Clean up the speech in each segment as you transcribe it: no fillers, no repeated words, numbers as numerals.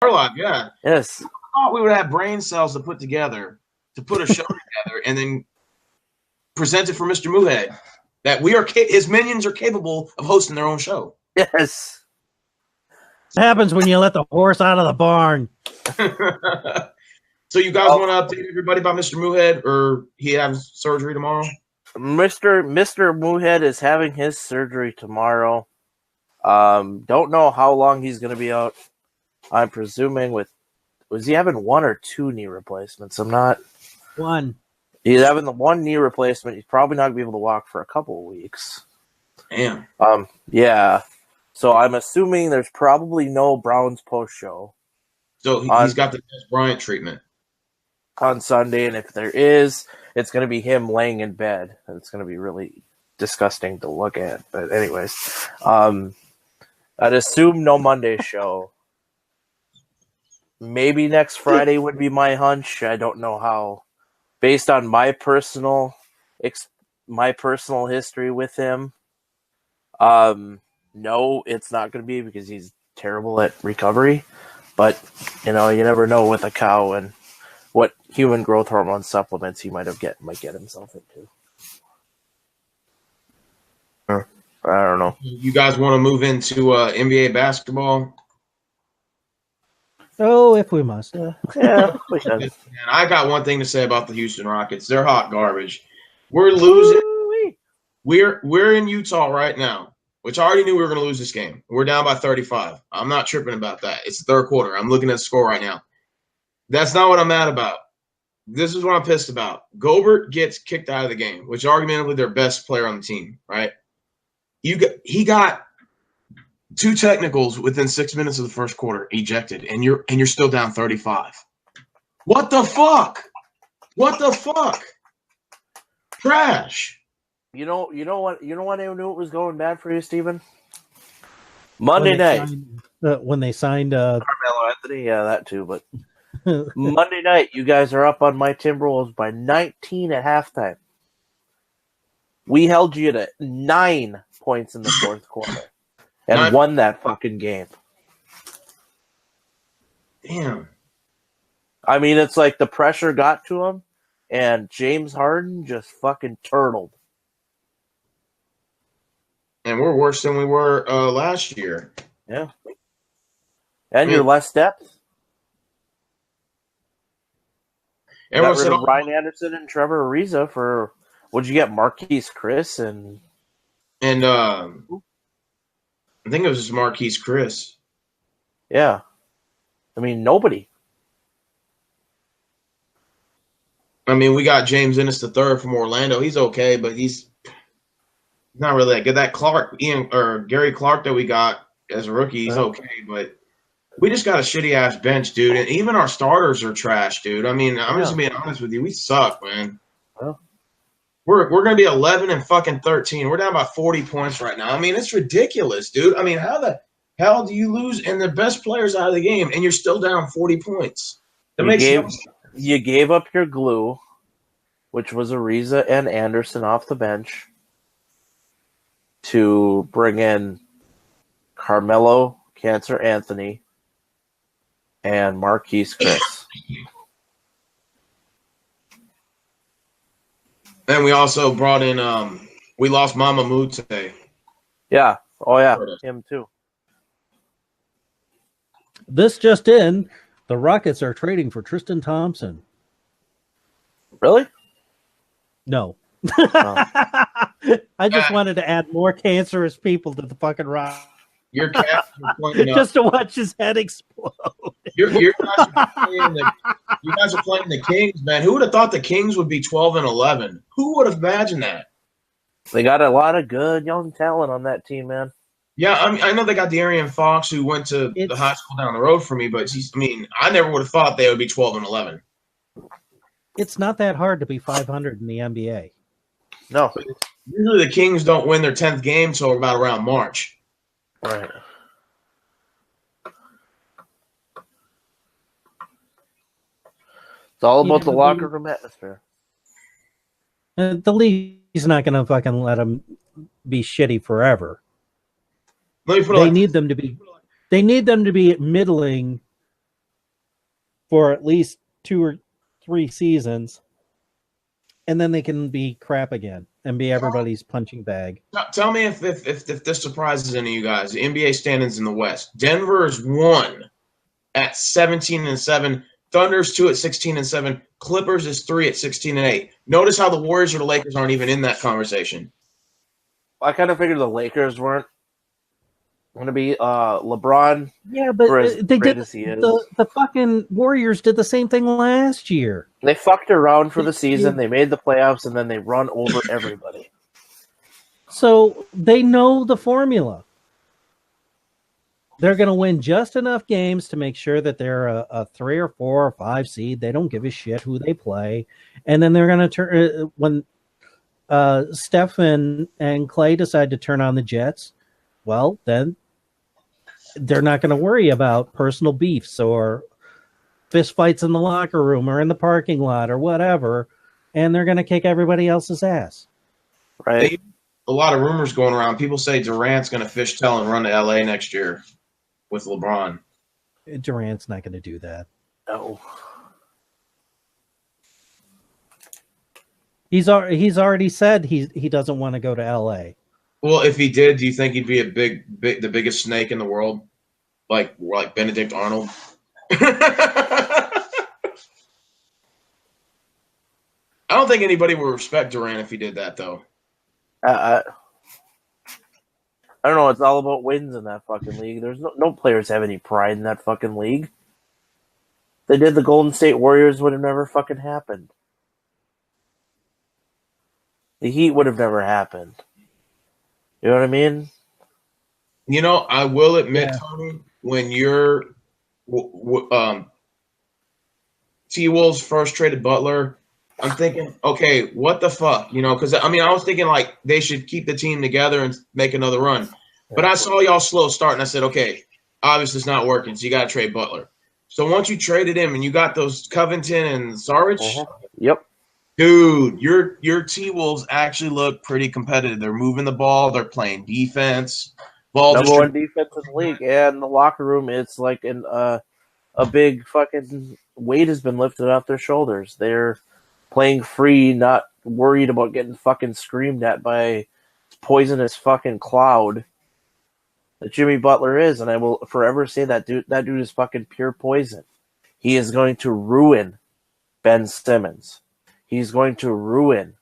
Our live, yeah. Yes. I thought we would have brain cells to put together to put a show together and then present it for Mr. Moohead. That his minions are capable of hosting their own show. Yes. What happens when you let the horse out of the barn? So you guys want to update everybody about Mr. Moohead, or he has surgery tomorrow? Mr. Moohead is having his surgery tomorrow. Don't know how long he's going to be out. I'm presuming was he having 1 or 2 knee replacements? I'm not. 1. He's having the 1 knee replacement. He's probably not going to be able to walk for a couple of weeks. Damn. Yeah. So I'm assuming there's probably no Browns post show. So he's got the Des Bryant treatment on Sunday, and if there is, it's going to be him laying in bed. It's going to be really disgusting to look at. But anyways, I'd assume no Monday show. Maybe next Friday would be my hunch. I don't know how. Based on my personal history with him, no, it's not going to be because he's terrible at recovery. But you never know with a cow and what human growth hormone supplements he might get himself into. I don't know. You guys want to move into NBA basketball? Oh, if we must. Yeah, we can. And I got one thing to say about the Houston Rockets. They're hot garbage. We're losing. We're in Utah right now, which I already knew we were going to lose this game. We're down by 35. I'm not tripping about that. It's the third quarter. I'm looking at the score right now. That's not what I'm mad about. This is what I'm pissed about. Gobert gets kicked out of the game, which is arguably their best player on the team, right? He got 2 technicals within 6 minutes of the first quarter, ejected, and you're still down 35. What the fuck? What the fuck? Trash. You know what I knew it was going bad for you, Steven? Monday night. When they signed Carmelo Anthony, yeah, that too, but Monday night, you guys are up on my Timberwolves by 19 at halftime. We held you to 9 points in the fourth quarter and won that fucking game. Damn. I mean, it's like the pressure got to him, and James Harden just fucking turtled. And we're worse than we were last year. Yeah. And you're less depth. Got rid of Ryan Anderson and Trevor Ariza for, what'd you get, Marquise Chris and I think it was just Marquise Chris. Yeah. I mean, nobody. I mean, we got James Ennis III from Orlando. He's okay, but he's not really that good. That Gary Clark that we got as a rookie, he's okay, but we just got a shitty ass bench, dude. And even our starters are trash, dude. I mean, I'm just being honest with you. We suck, man. Well, we're gonna be 11 and fucking 13. We're down by 40 points right now. I mean, it's ridiculous, dude. I mean, how the hell do you lose and the best players out of the game and you're still down 40 points? You gave up your glue, which was Ariza and Anderson off the bench, to bring in Carmelo, Cancer Anthony, and Marquise Chris. And we also brought in we lost Mama Mute. Yeah. Oh yeah, him too. This just in, the Rockets are trading for Tristan Thompson. Really? No. I just wanted to add more cancerous people to the fucking Rockets. Your cats are pointing just to watch his head explode. You guys are playing the Kings, man. Who would have thought the Kings would be 12 and 11? Who would have imagined that? They got a lot of good young talent on that team, man. Yeah, I know they got De'Aaron Fox, who went to the high school down the road from me, but I never would have thought they would be 12 and 11. It's not that hard to be 500 in the NBA. No. Usually the Kings don't win their 10th game until about around March. Right. It's all about the locker room atmosphere. The league's not going to fucking let them be shitty forever. They need them to be middling for at least 2 or 3 seasons, and then they can be crap again and be everybody's punching bag. Tell me if this surprises any of you guys. The NBA standings in the West. Denver is 1 at 17-7. Thunder's 2 at 16-7. Clippers is 3 at 16-8. Notice how the Warriors or the Lakers aren't even in that conversation. I kind of figured the Lakers weren't going to be LeBron. Yeah, but they did. As he is. The fucking Warriors did the same thing last year. They fucked around for the season. They made the playoffs, and then they run over everybody. So they know the formula. They're going to win just enough games to make sure that they're a 3 or 4 or 5 seed. They don't give a shit who they play. And then they're going to turn when Steph and Clay decide to turn on the Jets, well, then they're not going to worry about personal beefs or fist fights in the locker room or in the parking lot or whatever. And they're going to kick everybody else's ass. Right. A lot of rumors going around. People say Durant's going to fishtail and run to LA next year with LeBron. Durant's not going to do that. No. He's already said he doesn't want to go to LA. Well, if he did, do you think he'd be the biggest snake in the world, like Benedict Arnold? I don't think anybody would respect Durant if he did that, though. I don't know. It's all about wins in that fucking league. There's no players have any pride in that fucking league. They did the Golden State Warriors would have never fucking happened. The Heat would have never happened. You know what I mean? You know, I will admit, Tony, when you're T-Wolves first traded Butler, I'm thinking, okay, what the fuck? You know, because, I mean, I was thinking, like, they should keep the team together and make another run. But I saw y'all slow start, and I said, okay, obviously it's not working, so you got to trade Butler. So once you traded him and you got those Covington and Saric, Yep. dude, your T-Wolves actually look pretty competitive. They're moving the ball. They're playing defense. Number one defense in the league. And the locker room, it's like a big fucking weight has been lifted off their shoulders. They're playing free, not worried about getting fucking screamed at by poisonous fucking cloud that Jimmy Butler is. And I will forever say that dude is fucking pure poison. He is going to ruin Ben Simmons. He's going to ruin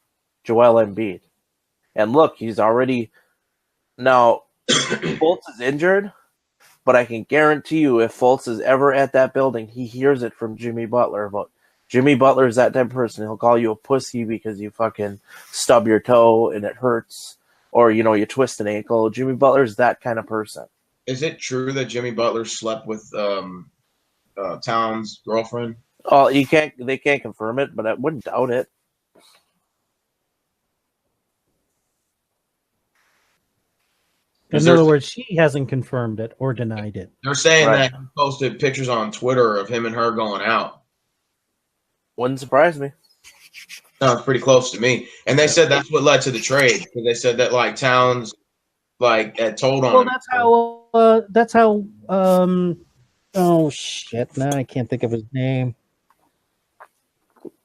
Joel Embiid. And look, he's already now Fultz is injured, but I can guarantee you if Fultz is ever at that building, he hears it from Jimmy Butler about Jimmy Butler is that type of person. He'll call you a pussy because you fucking stub your toe and it hurts, or you twist an ankle. Jimmy Butler is that kind of person. Is it true that Jimmy Butler slept with Towns' girlfriend? Oh, they can't confirm it, but I wouldn't doubt it. In other words, she hasn't confirmed it or denied it. They're saying that he posted pictures on Twitter of him and her going out. Wouldn't surprise me. Sounds pretty close to me. And they said that's what led to the trade, because they said that like Towns had told on him. Well, that's how. Oh shit! Now I can't think of his name.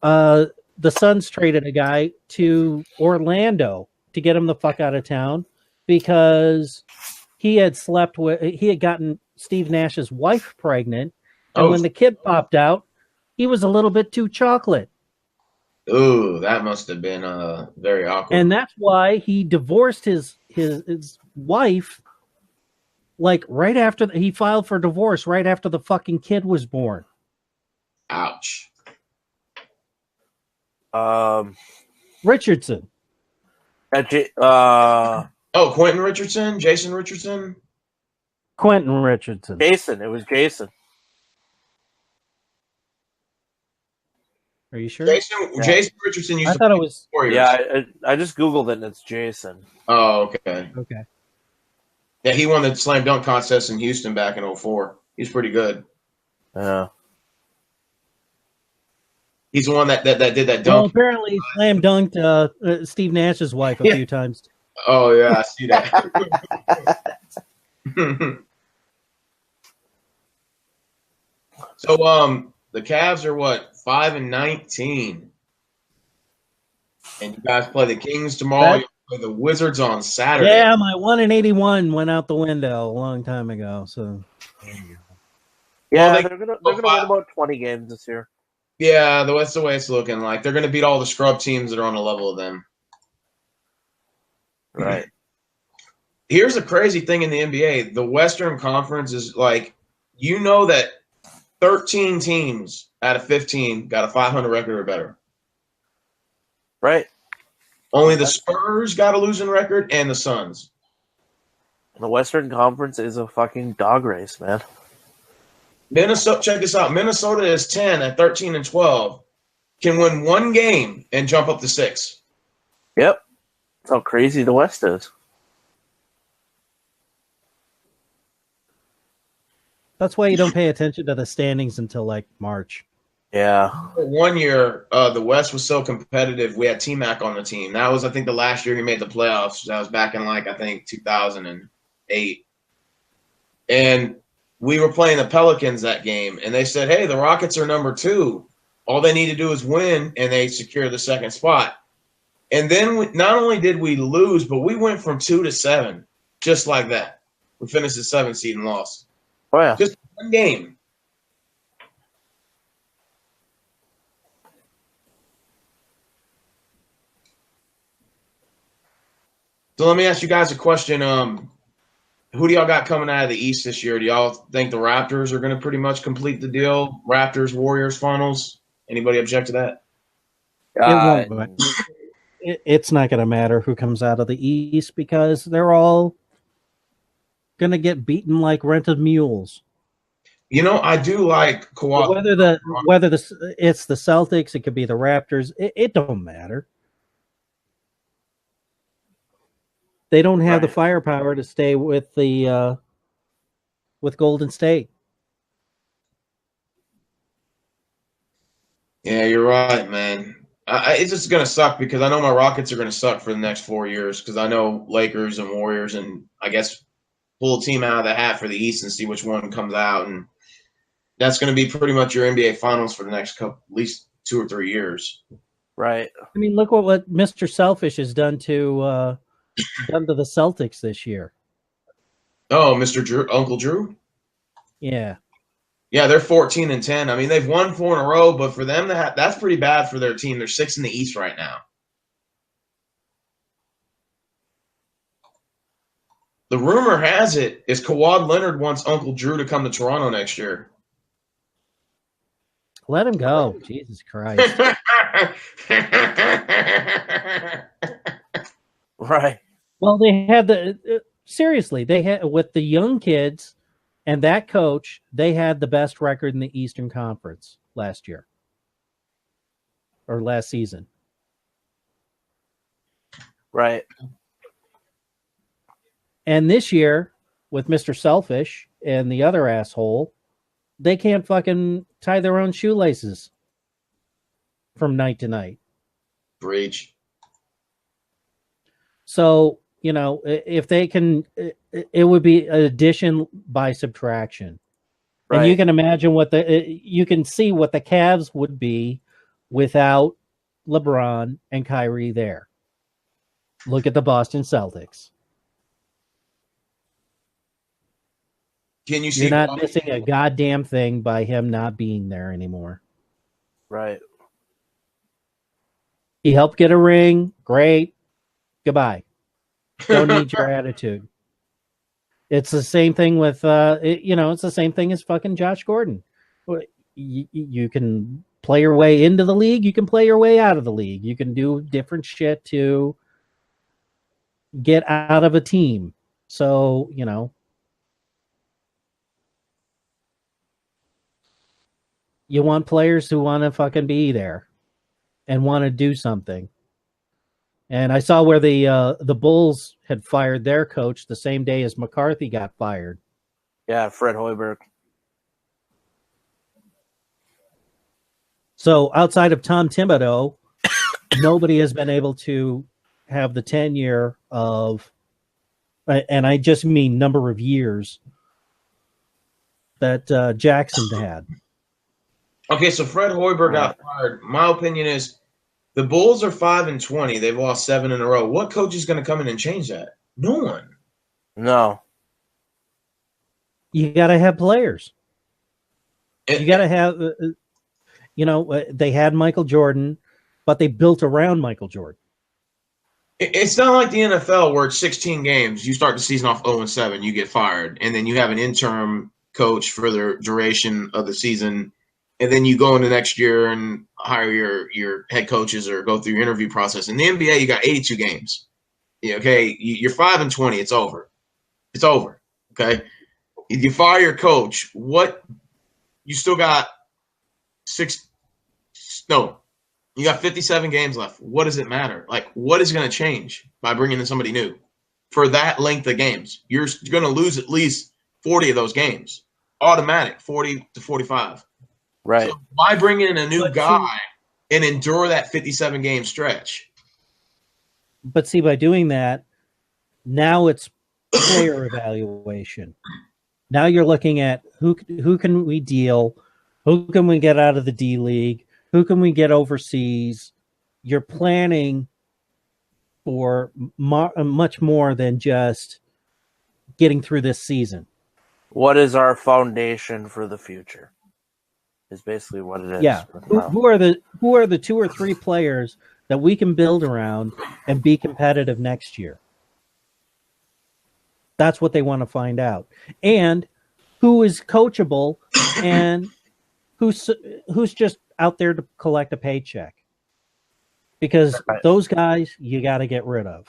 The Suns traded a guy to Orlando to get him the fuck out of town because he had gotten Steve Nash's wife pregnant, and when the kid popped out, he was a little bit too chocolate. Ooh, that must have been very awkward. And that's why he divorced his wife, like right after he filed for divorce, right after the fucking kid was born. Ouch. Richardson. Quentin Richardson? Jason Richardson? Quentin Richardson. Jason. It was Jason. Are you sure? Jason Richardson used to thought it was. Warriors. Yeah, I just Googled it and it's Jason. Oh, okay. Okay. Yeah, he won the slam dunk contest in Houston back in 2004. He's pretty good. Yeah. He's the one that did that dunk. Well, apparently he slam dunked Steve Nash's wife a few times. Oh, yeah, I see that. So, The Cavs are what, 5-19, and you guys play the Kings tomorrow. You play the Wizards on Saturday. Yeah, my 1-81 went out the window a long time ago. So Yeah, Well, they're gonna win about 20 games this year. yeah, that's the way it's looking like. They're going to beat all the scrub teams that are on the level of them. Right. Here's the crazy thing in the NBA. The Western Conference is like, you know that 13 teams out of 15 got a 500 record or better. Right. Only the Spurs got a losing record and the Suns. The Western Conference is a fucking dog race, man. Minnesota, check this out. Minnesota is 10 at 13 and 12. Can win one game and jump up to 6. Yep. That's how crazy the West is. that's why you don't pay attention to the standings until like March. Yeah. One year, the West was so competitive. We had T-Mac on the team. That was, I think, the last year he made the playoffs. That was back in, like, I think, 2008. And we were playing the Pelicans that game, and they said, hey, the Rockets are number 2. All they need to do is win, and they secure the second spot. And then not only did we lose, but we went from 2 to 7, just like that. We finished the 7th seed and lost. Oh, yeah. Just one game. So let me ask you guys a question. Who do y'all got coming out of the East this year? Do y'all think the Raptors are going to pretty much complete the deal? Raptors, Warriors finals? Anybody object to that? It won't. It's not going to matter who comes out of the East because they're all going to get beaten like rented mules. You know, I do like Kawhi. Whether it's the Celtics, it could be the Raptors. It don't matter. They don't have the firepower to stay with the with Golden State. Yeah, you're right, man. It's just going to suck because I know my Rockets are going to suck for the next 4 years because I know Lakers and Warriors and I guess pull a team out of the hat for the East and see which one comes out. And that's going to be pretty much your NBA Finals for the next couple, at least 2 or 3 years. Right. I mean, look what Mr. Selfish has done to the Celtics this year. Oh, Mr. Drew, Uncle Drew? Yeah. Yeah, they're 14 and 10. I mean, they've won 4 in a row, but for them, that's pretty bad for their team. They're 6th in the East right now. The rumor has it is Kawhi Leonard wants Uncle Drew to come to Toronto next year. Let him go. Jesus Christ. Right. Well, they had seriously, they had with the young kids and that coach, they had the best record in the Eastern Conference last year or last season. Right. And this year, with Mr. Selfish and the other asshole, they can't fucking tie their own shoelaces from night to night. Breach. So, you know, if they can, it would be addition by subtraction. Right. And you can imagine you can see what the Cavs would be without LeBron and Kyrie there. Look at the Boston Celtics. Can you see? You're not missing a goddamn thing by him not being there anymore. Right. He helped get a ring. Great. Goodbye. Don't need your attitude. It's the same thing with, it's the same thing as fucking Josh Gordon. You can play your way into the league. You can play your way out of the league. You can do different shit to get out of a team. So, you want players who want to fucking be there and want to do something. And I saw where the Bulls had fired their coach the same day as McCarthy got fired. Yeah, Fred Hoiberg. So outside of Tom Thibodeau, nobody has been able to have the tenure of, and I just mean number of years, that Jackson had. Okay, so Fred Hoiberg got fired. My opinion is the Bulls are 5-20. They've lost 7 in a row. What coach is going to come in and change that? No one. No. You got to have players. You got to have, they had Michael Jordan, but they built around Michael Jordan. It's not like the NFL where it's 16 games. You start the season off 0-7, you get fired, and then you have an interim coach for the duration of the season, and then you go into next year and hire your head coaches or go through your interview process. In the NBA, you got 82 games. Okay, you're 5-20. It's over. It's over. Okay, if you fire your coach, what? You still got you got 57 games left. What does it matter? Like, what is going to change by bringing in somebody new for that length of games? You're going to lose at least 40 of those games, automatic, 40 to 45. Right. So why bring in a new guy and endure that 57-game stretch? But see, by doing that, now it's player evaluation. Now you're looking at who can we deal, who can we get out of the D League, who can we get overseas. You're planning for much more than just getting through this season. What is our foundation for the future? Is basically what it is. Yeah. Who are the 2 or 3 players that we can build around and be competitive next year? That's what they want to find out. And who is coachable and who's just out there to collect a paycheck. Because those guys you got to get rid of.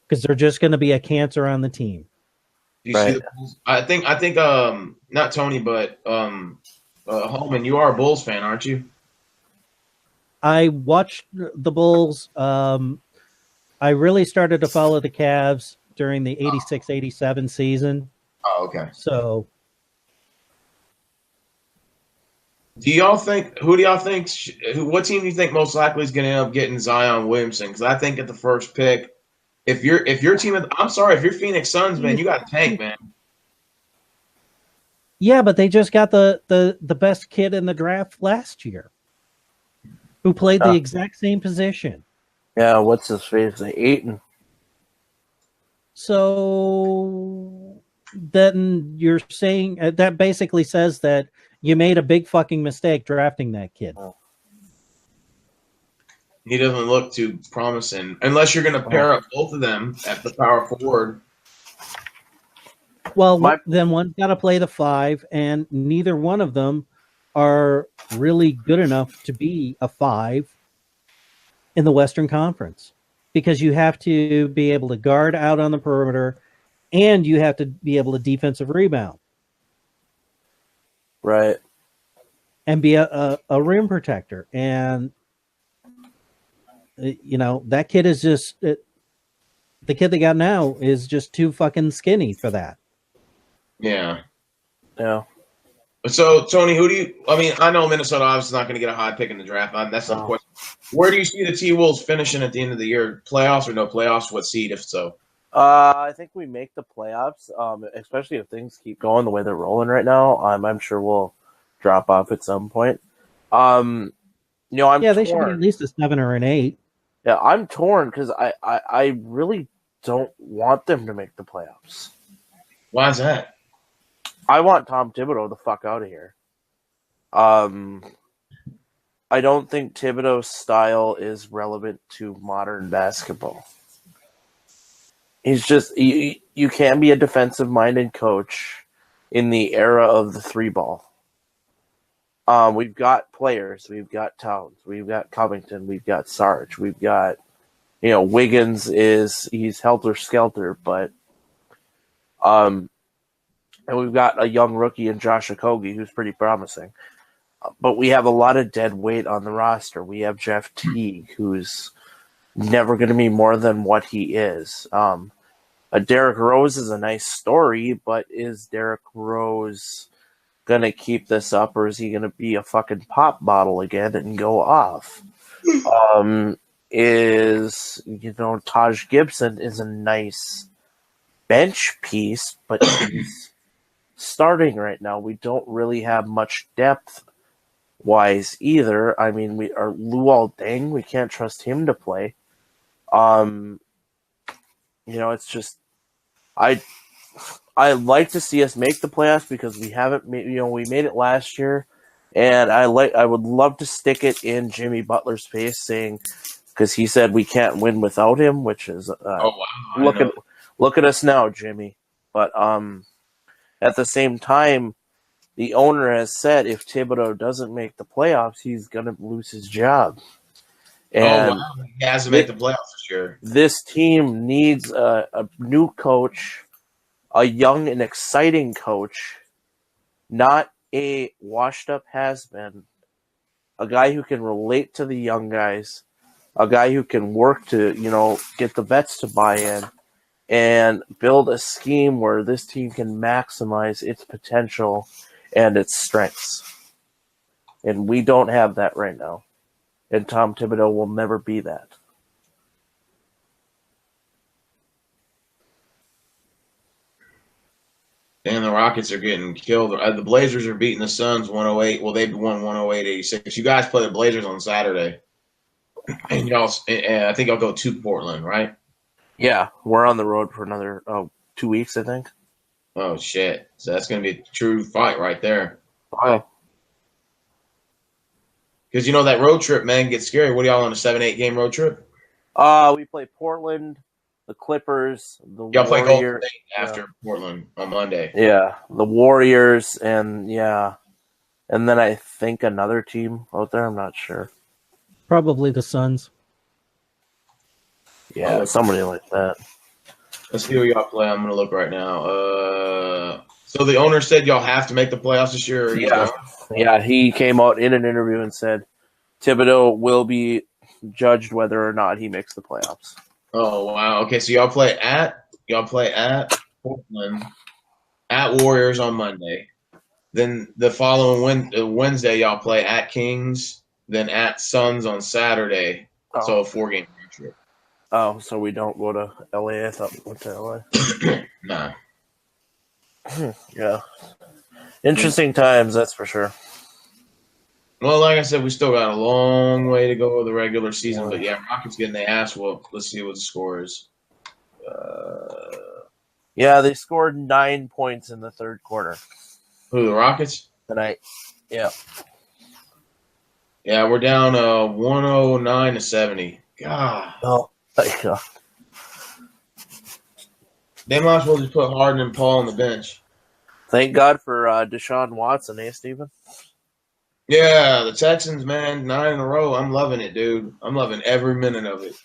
Because they're just going to be a cancer on the team. Do you see the Bulls? I think not Tony, but Holman, you are a Bulls fan, aren't you? I watched the Bulls. I really started to follow the Cavs during the 86-87 season. Oh, okay. So, what team do you think most likely is going to end up getting Zion Williamson? Because I think at the first pick, if your team, I'm sorry, if you're Phoenix Suns, man, you got to tank, man. Yeah, but they just got the best kid in the draft last year, who played the exact same position. Yeah, what's his face? Ayton. So then you're saying that basically says that you made a big fucking mistake drafting that kid. He doesn't look too promising unless you're going to pair up both of them at the power forward. Well, then one's got to play the 5, and neither one of them are really good enough to be a 5 in the Western Conference, because you have to be able to guard out on the perimeter and you have to be able to defensive rebound. Right. And be a rim protector. And, that kid is just, the kid they got now is just too fucking skinny for that. Yeah. Yeah. So, Tony, I know Minnesota obviously is not going to get a high pick in the draft. That's not the question. Where do you see the T-Wolves finishing at the end of the year? Playoffs or no playoffs? What seed, if so? I think we make the playoffs, especially if things keep going the way they're rolling right now. I'm sure we'll drop off at some point. I'm torn. They should be at least a 7 or an 8. Yeah, I'm torn because I really don't want them to make the playoffs. Why is that? I want Tom Thibodeau the fuck out of here. I don't think Thibodeau's style is relevant to modern basketball. He's just you can't be a defensive-minded coach in the era of the 3-ball. We've got players. We've got Towns. We've got Covington. We've got Sarge. We've got, Wiggins he's helter-skelter, but and we've got a young rookie in Josh Okogie who's pretty promising. But we have a lot of dead weight on the roster. We have Jeff Teague, who's never going to be more than what he is. Derrick Rose is a nice story, but is Derrick Rose going to keep this up, or is he going to be a fucking pop bottle again and go off? Taj Gibson is a nice bench piece, but starting right now. We don't really have much depth-wise either. I mean, we are Luol Deng. We can't trust him to play. It's just I like to see us make the playoffs because we haven't made. We made it last year, and I would love to stick it in Jimmy Butler's face, saying because he said we can't win without him, which is look at us now, Jimmy. But at the same time, the owner has said if Thibodeau doesn't make the playoffs, he's going to lose his job. And he has to make the playoffs this year. This team needs a new coach, a young and exciting coach, not a washed-up has-been, a guy who can relate to the young guys, a guy who can work to, get the vets to buy in, and build a scheme where this team can maximize its potential and its strengths. And we don't have that right now. And Tom Thibodeau will never be that. And the Rockets are getting killed. The Blazers are beating the Suns 108. Well, they've won 108-86. You guys play the Blazers on Saturday. And I think I'll go to Portland, right? Yeah, we're on the road for another 2 weeks, I think. Oh, shit. So that's going to be a true fight right there. Wow. Because that road trip, man, gets scary. What are y'all on a 7-8 game road trip? We play Portland, the Clippers, the y'all play Warriors. Golden State after Portland on Monday. Yeah, the Warriors, and then I think another team out there. I'm not sure. Probably the Suns. Yeah, somebody like that. Let's see who y'all play. I'm going to look right now. So the owner said y'all have to make the playoffs this year? Yeah, he came out in an interview and said Thibodeau will be judged whether or not he makes the playoffs. Oh, wow. Okay, so y'all play at Portland, at Warriors on Monday. Then the following Wednesday, y'all play at Kings, then at Suns on Saturday. Oh. So a 4-game trip. Oh, so we don't go to LA? I thought we went to LA. Nah. Yeah. Interesting times, that's for sure. Well, like I said, we still got a long way to go with the regular season. But, yeah, Rockets getting their ass whooped. Let's see what the score is. Yeah, they scored 9 points in the third quarter. Who, the Rockets? Tonight. Yeah. Yeah, we're down 109-70. God. Oh, my God. They might as well just put Harden and Paul on the bench. Thank God for Deshaun Watson, Steven? Yeah, the Texans, man, 9 in a row. I'm loving it, dude. I'm loving every minute of it.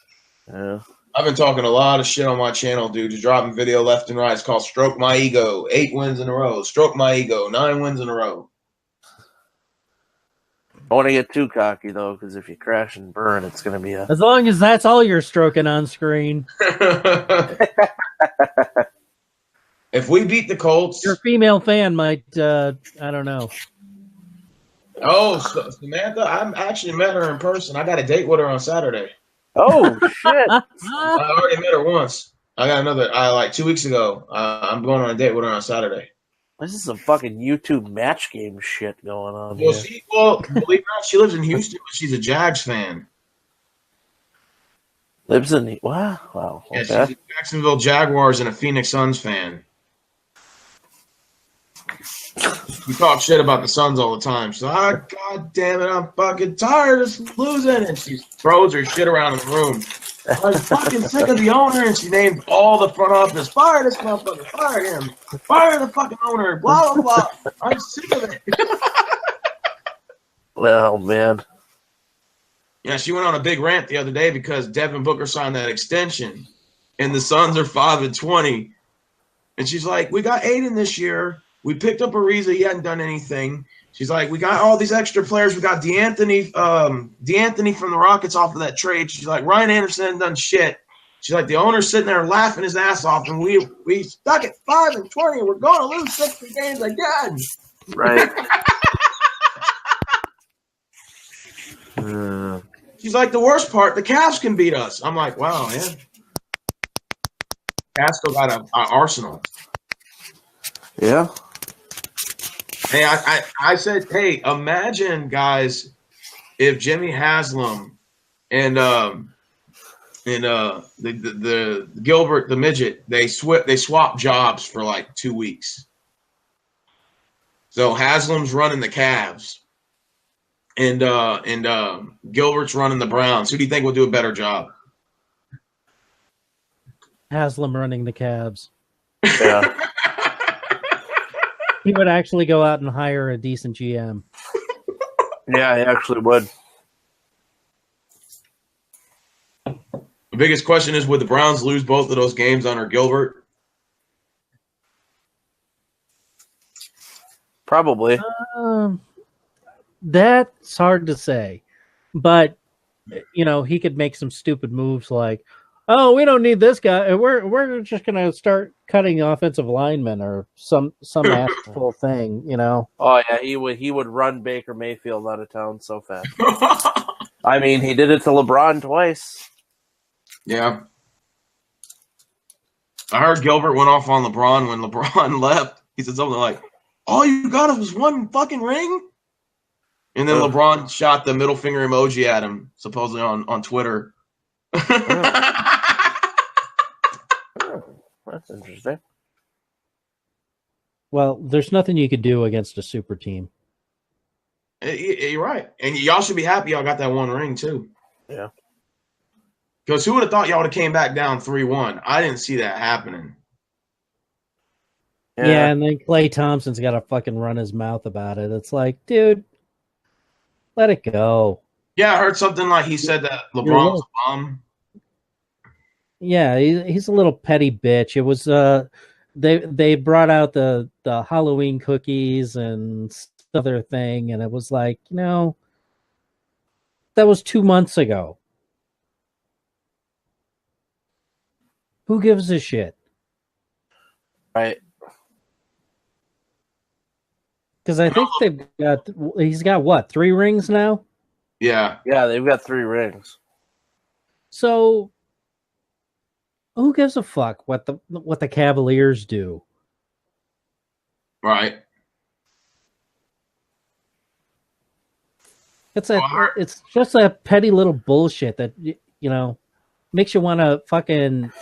Yeah. I've been talking a lot of shit on my channel, dude. Just dropping video left and right. It's called Stroke My Ego. 8 wins in a row. Stroke My Ego. 9 wins in a row. I want to get too cocky, though, because if you crash and burn, it's going to be a... As long as that's all you're stroking on screen. If we beat the Colts... Your female fan might, I don't know. Oh, Samantha, I actually met her in person. I got a date with her on Saturday. Oh, shit. I already met her once. I got another, 2 weeks ago. I'm going on a date with her on Saturday. This is some fucking YouTube match game shit going on Well, here. believe it or not, she lives in Houston, but she's a Jags fan. Lives in the... Wow. Yeah, Okay. she's a Jacksonville Jaguars and a Phoenix Suns fan. We talk shit about the Suns all the time. She's like, God damn it, I'm fucking tired of losing. And she throws her shit around in the room. I'm fucking sick of the owner. And she named all the front office. Fire this motherfucker. Fire him. Fire the fucking owner. Blah, blah, blah. I'm sick of it. Well, man. Yeah, she went on a big rant the other day because Devin Booker signed that extension. And the Suns are 5-20. And she's like, we got Aiden this year. We picked up Ariza. He hadn't done anything. She's like, we got all these extra players. We got DeAnthony from the Rockets off of that trade. She's like, Ryan Anderson hadn't done shit. She's like, the owner's sitting there laughing his ass off, and we stuck at 5-20. We're going to lose 60 games again. Right. She's like, the worst part, the Cavs can beat us. I'm like, wow, man. Cavs still got an arsenal. Yeah. Hey, I said, hey, imagine, guys, if Jimmy Haslam and the Gilbert the midget they swap jobs for like 2 weeks. So Haslam's running the Cavs, and Gilbert's running the Browns. Who do you think will do a better job? Haslam running the Cavs. Yeah. He would actually go out and hire a decent GM. Yeah, he actually would. The biggest question is, would the Browns lose both of those games under Gilbert? Probably. That's hard to say. But, he could make some stupid moves like, oh, we don't need this guy. We're just going to start cutting offensive linemen or some asshole thing, Oh yeah, he would run Baker Mayfield out of town so fast. I mean, he did it to LeBron twice. Yeah. I heard Gilbert went off on LeBron when LeBron left. He said something like, all you got was one fucking ring? And then LeBron shot the middle finger emoji at him, supposedly on Twitter. That's interesting. Well, there's nothing you could do against a super team. You're right. And y'all should be happy y'all got that one ring, too. Yeah. Because who would have thought y'all would have came back down 3-1? I didn't see that happening. Yeah, and then Klay Thompson's got to fucking run his mouth about it. It's like, dude, let it go. Yeah, I heard something like he said that LeBron was a bum. Yeah, he's a little petty bitch. It was they brought out the Halloween cookies and other thing, and it was like, that was 2 months ago. Who gives a shit? Right. Because I think he's got what, 3 rings now? Yeah. Yeah, they've got 3 rings. So who gives a fuck what the Cavaliers do? Right. It's just a petty little bullshit that makes you want to fucking.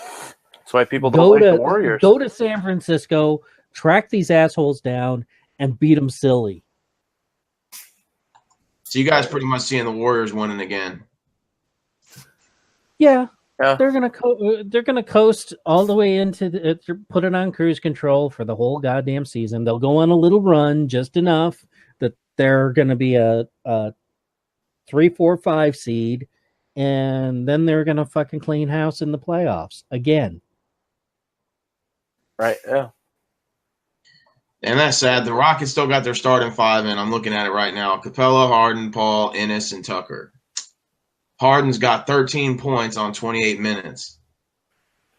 That's why people don't like the Warriors. Go to San Francisco, track these assholes down, and beat them silly. So you guys pretty much seeing the Warriors winning again. Yeah. They're gonna coast all the way into put it on cruise control for the whole goddamn season. They'll go on a little run, just enough that they're gonna be a 3, 4, 5 seed, and then they're gonna fucking clean house in the playoffs again. Right. Yeah. And that's sad. The Rockets still got their starting 5, and I'm looking at it right now: Capella, Harden, Paul, Ennis, and Tucker. Harden's got 13 points on 28 minutes.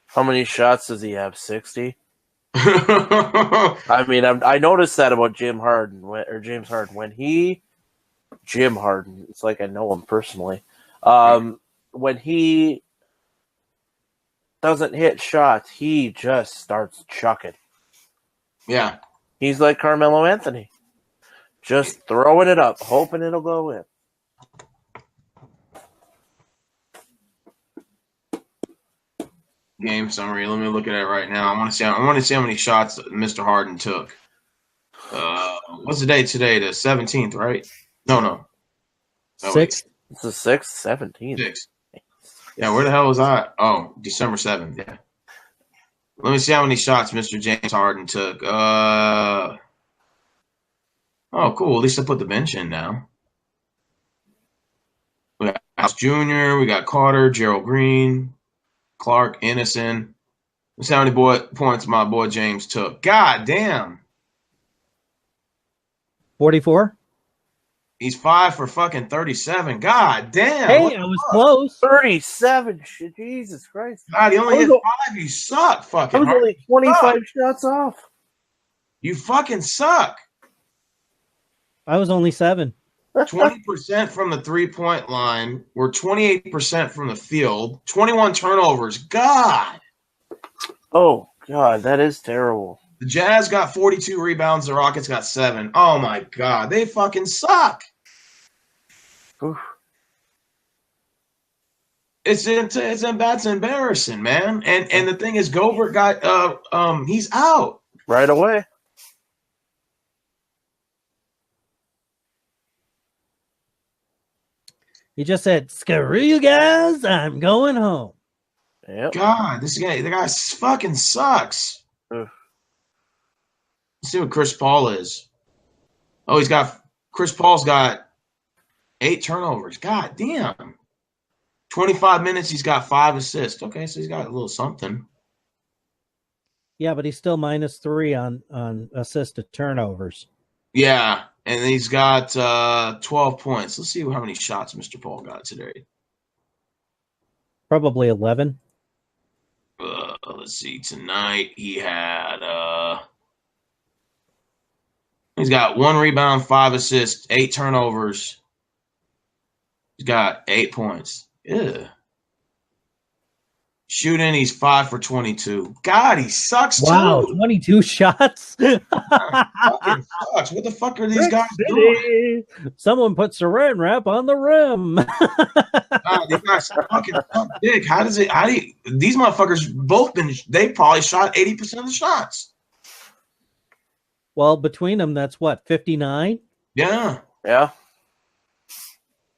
How many shots does he have? 60? I mean, I noticed that about James Harden. Jim Harden, it's like I know him personally. When he doesn't hit shots, he just starts chucking. Yeah. He's like Carmelo Anthony. Just throwing it up, hoping it'll go in. Game summary. Let me look at it right now. I want to see how many shots Mr. Harden took. What's the date today? The 17th, right? No. 6th. It's the 6th, 17th. 6th. Yeah, where the hell was I? Oh, December 7th. Yeah. Let me see how many shots Mr. James Harden took. Oh, cool. At least I put the bench in now. We got House Jr., we got Carter, Gerald Green, Clark, Innocent. Let's see how many points my boy James took. God damn. 44? He's 5 for fucking 37. God damn. Hey, I was close. 37. Shit, Jesus Christ. God, he only hit 5. You suck, fucking. I was only 25 shots off. You fucking suck. I was only 7. 20% from the 3-point line. We're 28% from the field. 21 turnovers. God. Oh, God, that is terrible. The Jazz got 42 rebounds. The Rockets got 7. Oh, my God. They fucking suck. Oof. That's embarrassing, man. And the thing is, Gobert got he's out right away. He just said, "Screw you guys, I'm going home." Yep. God, the guy fucking sucks. Ugh. Let's see what Chris Paul is. Oh, Chris Paul's got 8 turnovers. God damn. 25 minutes, he's got 5 assists. Okay, so he's got a little something. Yeah, but he's still -3 on assisted turnovers. Yeah, and he's got 12 points. Let's see how many shots Mr. Paul got today. Probably 11. Let's see. Tonight he had he's got 1 rebound, 5 assists, 8 turnovers. He's got 8 points. Yeah. Shooting, he's 5 for 22. God, he sucks Wow, too. 22 shots. Fucking sucks. What the fuck are these guys doing? Someone put saran wrap on the rim. God, these guys fucking suck dick. These motherfuckers they probably shot 80% of the shots. Well, between them, that's what, 59? Yeah. Yeah.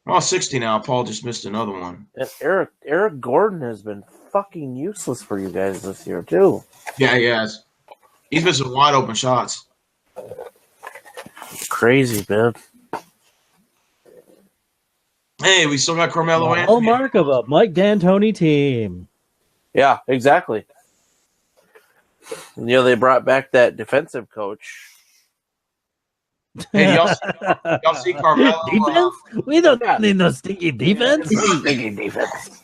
Well, 60 now. Paul just missed another one. And Eric Gordon has been fucking useless for you guys this year too. Yeah, he has. He's missing wide open shots. Crazy, man. Hey, we still got Carmelo Anthony. Hallmark of a Mike D'Antoni team. Yeah, exactly. They brought back that defensive coach. Hey, y'all see Carmelo? Defense? We don't need no stinky defense. Stinky defense.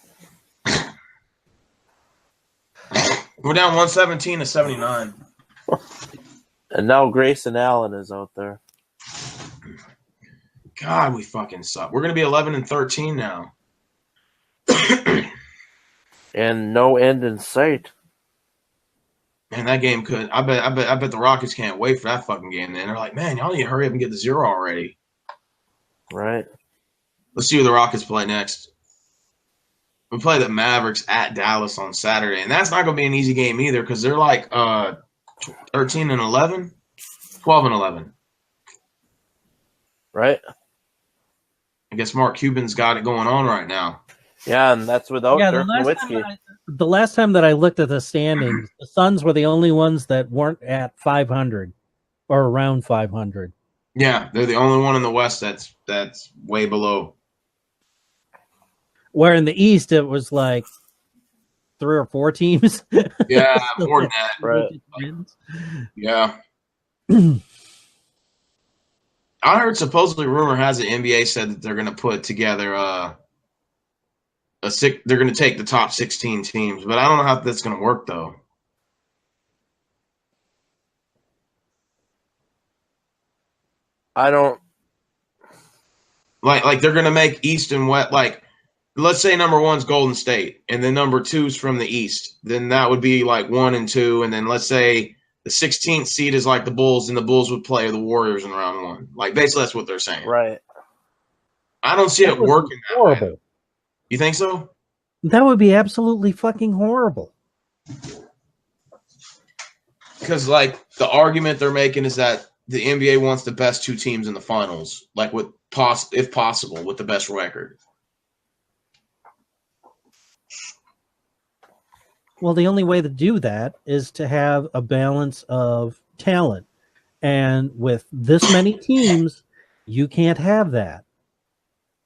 We're down 117-79. And now Grayson Allen is out there. God, we fucking suck. We're gonna be 11-13 now. And no end in sight. Man, that game could. I bet the Rockets can't wait for that fucking game. Then they're like, man, y'all need to hurry up and get the 0 already. Right. Let's see who the Rockets play next. We play the Mavericks at Dallas on Saturday, and that's not going to be an easy game either because they're like 13-11, 12-11. Right. I guess Mark Cuban's got it going on right now. Yeah, and that's without Dirk Nowitzki. The last time that I looked at the standings, the Suns were the only ones that weren't at 500 or around 500. Yeah, they're the only one in the West that's way below. Where in the East it was like 3 or 4 teams. Yeah, more than that. Right. Yeah. I heard supposedly rumor has it NBA said that they're going to put together they're going to take the top 16 teams, but I don't know how that's going to work though. I don't like they're going to make East and West, like let's say number 1's Golden State and then number 2's from the East. Then that would be like 1 and 2, and then let's say the 16th seed is like the Bulls, and the Bulls would play the Warriors in round 1. Like basically that's what they're saying. right. I don't see it working that horrible. way. You think so? That would be absolutely fucking horrible. Because like the argument they're making is that the NBA wants the best 2 teams in the finals, like if possible, with the best record. Well, the only way to do that is to have a balance of talent. And with this many teams, you can't have that.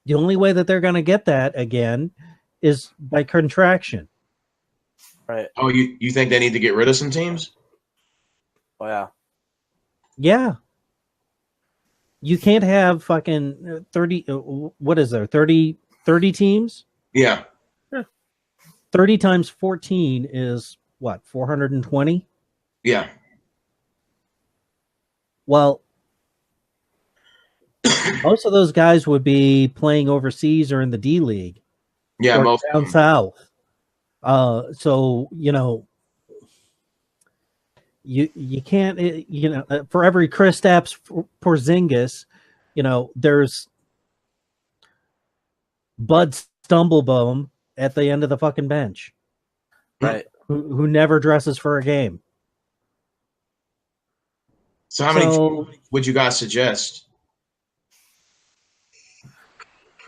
The only way that they're going to get that again is by contraction. Right. Oh, you think they need to get rid of some teams? Oh, yeah. Yeah. You can't have fucking 30, what is there, 30 teams? Yeah. 30 times 14 is what, 420? Yeah. Well, most of those guys would be playing overseas or in the D League. Yeah, or most down south. So, you can't, for every Kristaps Porzingis, there's Bud Stumblebone at the end of the fucking bench, Right. who never dresses for a game. So how many would you guys suggest?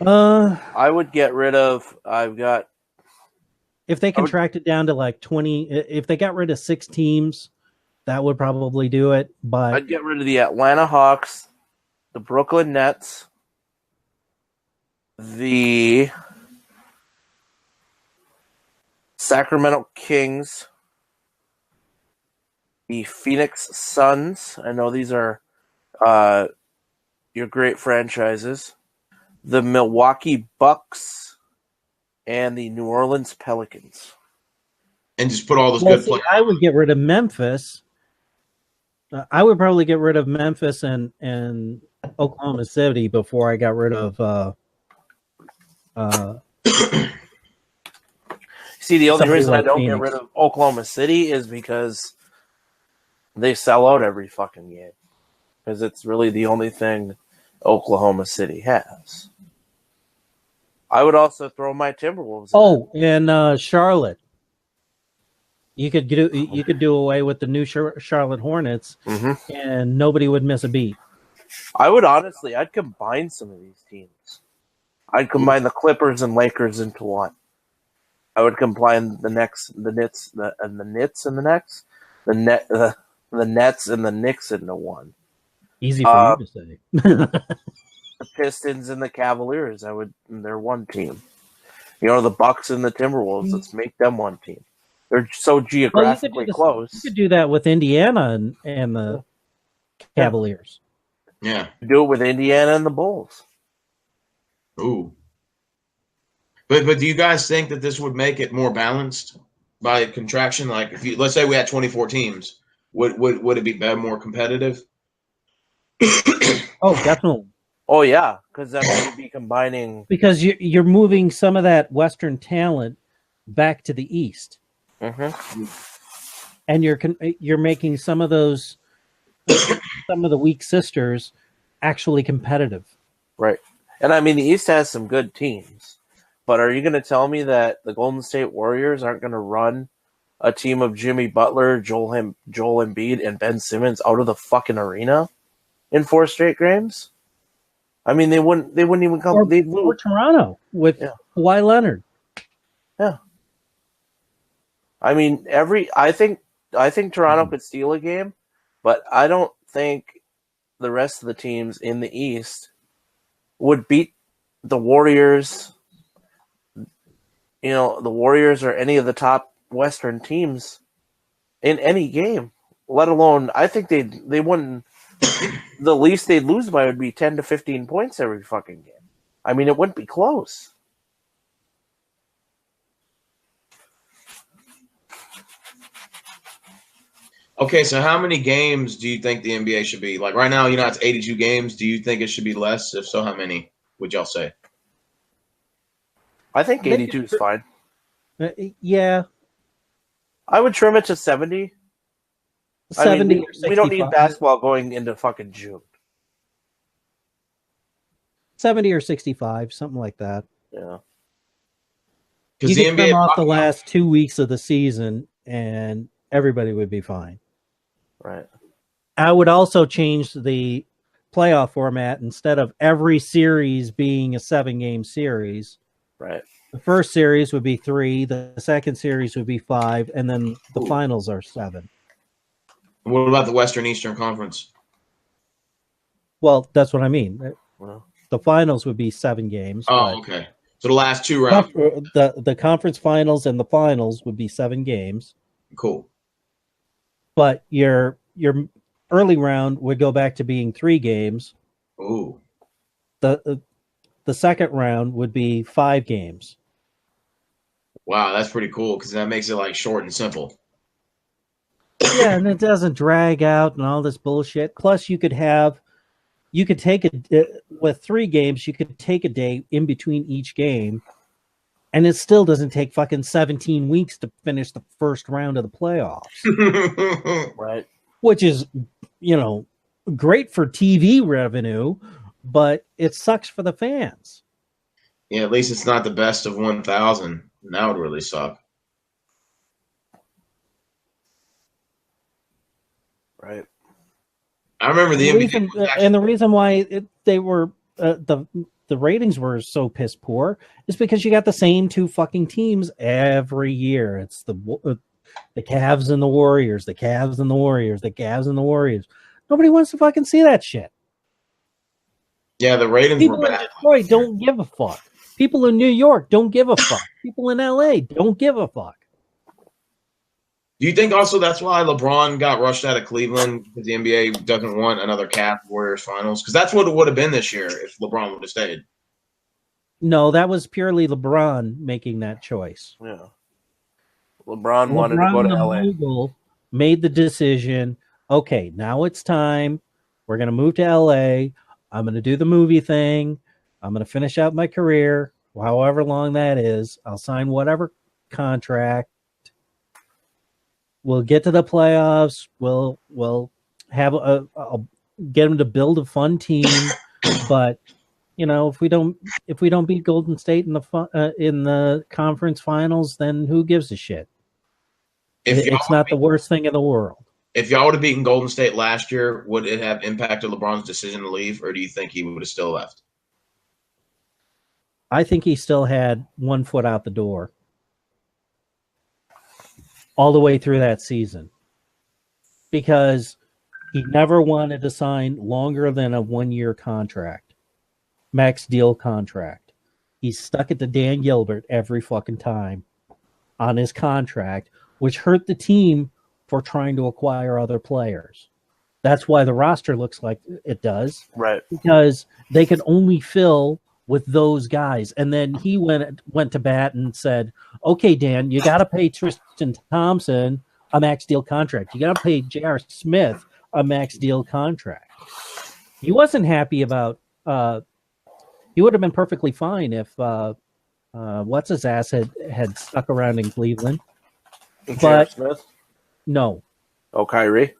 I would get rid of. If they contracted down to like 20, if they got rid of 6 teams, that would probably do it. But I'd get rid of the Atlanta Hawks, the Brooklyn Nets, the Sacramento Kings, the Phoenix Suns. I know these are your great franchises. The Milwaukee Bucks and the New Orleans Pelicans. And just put all those good players. I would get rid of Memphis. I would probably get rid of Memphis and Oklahoma City before I got rid of See, the only reason like I don't Phoenix. get rid of Oklahoma City is because they sell out every fucking game. Because it's really the only thing Oklahoma City has. I would also throw my Timberwolves. And Charlotte. You could do away with the new Charlotte Hornets, and nobody would miss a beat. I'd combine some of these teams. I'd combine the Clippers and Lakers into one. I would combine the Nets and the Nets and the Knicks into one. Easy for you to say. The Pistons and the Cavaliers, they're one team. The Bucks and the Timberwolves, let's make them one team. They're so geographically close. You could do that with Indiana and the Cavaliers. Yeah. Do it with Indiana and the Bulls. Ooh. But do you guys think that this would make it more balanced by contraction? Like, let's say we had 24 teams, would it be better, more competitive? Oh, definitely. Oh yeah, because that would be combining. Because you're moving some of that Western talent back to the East, and you're making some of the weak sisters actually competitive. Right, and I mean the East has some good teams, but are you going to tell me that the Golden State Warriors aren't going to run a team of Jimmy Butler, Joel Embiid, and Ben Simmons out of the fucking arena in 4 straight games? I mean, they wouldn't even come. Or Toronto with Kawhi Leonard. Yeah. I mean, I think Toronto could steal a game, but I don't think the rest of the teams in the East would beat the Warriors. The Warriors or any of the top Western teams in any game. Let alone, I think they wouldn't. The least they'd lose by would be 10 to 15 points every fucking game. I mean, it wouldn't be close. Okay, so how many games do you think the NBA should be? Like right now, it's 82 games. Do you think it should be less? If so, how many would y'all say? I think 82 is fine. Yeah. I would trim it to 70. 70 or 65. We don't need basketball going into fucking June. 70 or 65, something like that. Yeah. You could trim off the last 2 weeks of the season, and everybody would be fine. Right. I would also change the playoff format. Instead of every series being a 7-game series. Right. The first series would be 3, the second series would be 5, and then the finals are 7. What about the Western Eastern Conference? Well, that's what I mean. Well, the finals would be 7 games. Oh, okay. So the last 2 rounds. The conference finals and the finals would be 7 games. Cool. But your early round would go back to being 3 games. Ooh. The second round would be 5 games. Wow, that's pretty cool because that makes it like short and simple. Yeah, and it doesn't drag out and all this bullshit. Plus, you could take with 3 games, you could take a day in between each game And it still doesn't take fucking 17 weeks to finish the first round of the playoffs. Right. Which is, great for TV revenue, but it sucks for the fans. Yeah, at least it's not the best of 1,000. That would really suck. Right. I remember the reason why they were the ratings were so piss poor is because you got the same two fucking teams every year. It's the Cavs and the Warriors, the Cavs and the Warriors, the Cavs and the Warriors. Nobody wants to fucking see that shit. Yeah, the ratings People were in bad. Detroit don't give a fuck. People in New York don't give a fuck. People in LA don't give a fuck. Do you think also that's why LeBron got rushed out of Cleveland because the NBA doesn't want another Cavs Warriors finals? Because that's what it would have been this year if LeBron would have stayed. No, that was purely LeBron making that choice. Yeah. LeBron wanted to go to LA. Mogul made the decision, okay, now it's time. We're going to move to LA. I'm going to do the movie thing. I'm going to finish out my career, however long that is. I'll sign whatever contract. We'll get to the playoffs. We'll have I'll get them to build a fun team, but if we don't beat Golden State in the conference finals, then who gives a shit? It's not the worst thing in the world. If y'all would have beaten Golden State last year, would it have impacted LeBron's decision to leave, or do you think he would have still left? I think he still had one foot out the door all the way through that season because he never wanted to sign longer than a 1-year contract, max deal contract. He's stuck it to Dan Gilbert every fucking time on his contract, which hurt the team for trying to acquire other players. That's why the roster looks like it does. Right. Because they could only fill with those guys. And then he went to bat and said, okay, Dan, you got to pay Tristan Thompson a max deal contract. You got to pay J.R. Smith a max deal contract. He wasn't happy about he would have been perfectly fine if what's his ass had stuck around in Cleveland. J.R. Smith? No. Oh, Kyrie?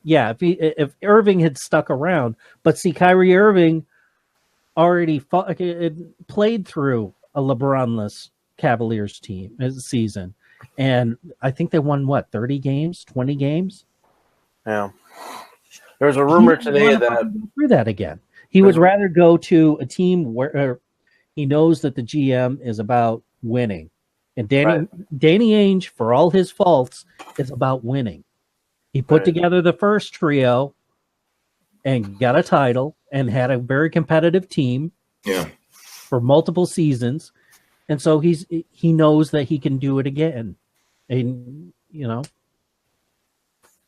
Yeah, if Irving had stuck around. But see, Kyrie Irving already played through a LeBron-less Cavaliers team season. And I think they won, 30 games, 20 games? Yeah. There was a rumor today that... through that again. He would rather go to a team where he knows that the GM is about winning. And Danny Ainge, for all his faults, is about winning. He put together the first trio and got a title and had a very competitive team for multiple seasons. And so he knows that he can do it again. And,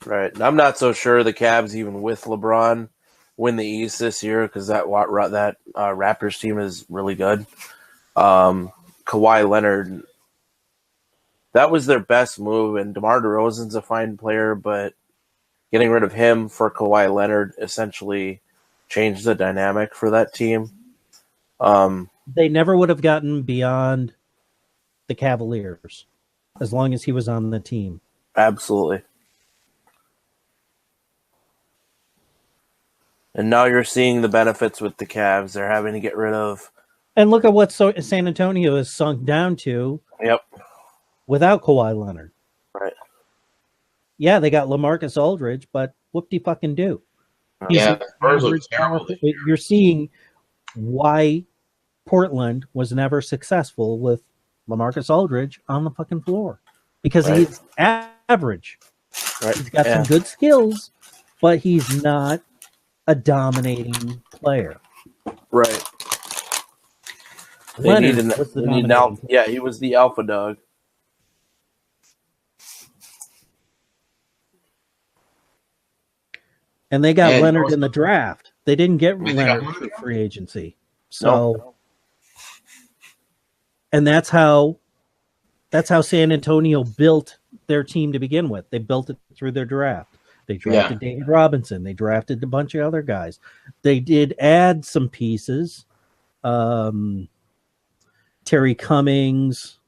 Right. I'm not so sure the Cavs, even with LeBron, win the East this year because that Raptors team is really good. Kawhi Leonard, that was their best move, and DeMar DeRozan's a fine player, but getting rid of him for Kawhi Leonard essentially changed the dynamic for that team. They never would have gotten beyond the Cavaliers as long as he was on the team. Absolutely. And now you're seeing the benefits with the Cavs. They're having to get rid of... And look at what San Antonio has sunk down to. Yep. Without Kawhi Leonard. Right. Yeah, they got LaMarcus Aldridge, but whoop-de-fucking-do. Yeah, you're seeing why Portland was never successful with LaMarcus Aldridge on the fucking floor. Because he's average. Right. He's got some good skills, but he's not a dominating player. Right. He was the alpha dog. And they got Leonard in the draft. They didn't get Leonard through free agency. So, and that's how San Antonio built their team to begin with. They built it through their draft. They drafted David Robinson. They drafted a bunch of other guys. They did add some pieces. Terry Cummings,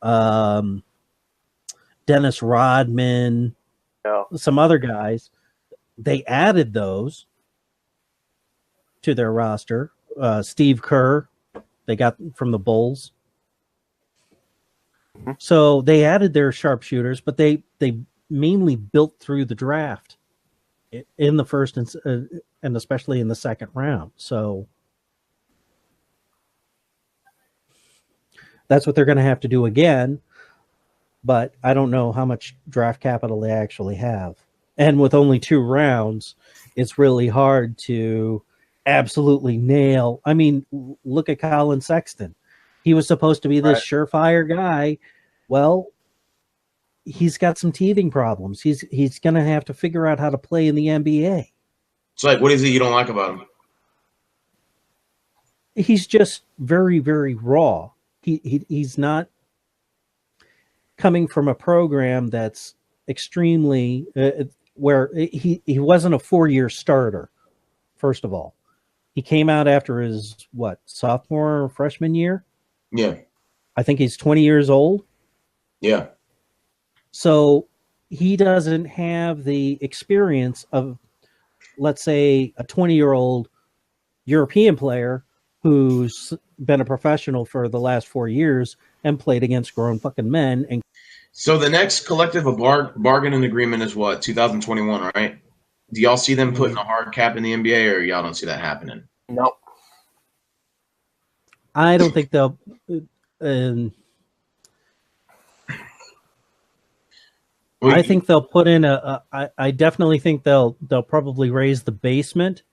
Dennis Rodman, some other guys. They added those to their roster. Steve Kerr, they got from the Bulls. Mm-hmm. So they added their sharpshooters, but they mainly built through the draft in the first and especially in the second round. So that's what they're going to have to do again. But I don't know how much draft capital they actually have. And with only 2 rounds, it's really hard to absolutely nail. I mean, look at Colin Sexton. He was supposed to be this surefire guy. Well, he's got some teething problems. He's going to have to figure out how to play in the NBA. It's like, what is it you don't like about him? He's just very, very raw. He's not coming from a program that's extremely where he wasn't a 4-year starter. First of all, he came out after his sophomore or freshman year. Yeah, I think he's 20 years old. Yeah, so he doesn't have the experience of, let's say, a 20-year-old European player who's been a professional for the last 4 years and played against grown fucking men. And so the next collective bargaining agreement is what, 2021, right? Do y'all see them putting a hard cap in the NBA, or y'all don't see that happening? Nope. I don't think they'll. I think they'll put in I definitely think they'll probably raise the basement,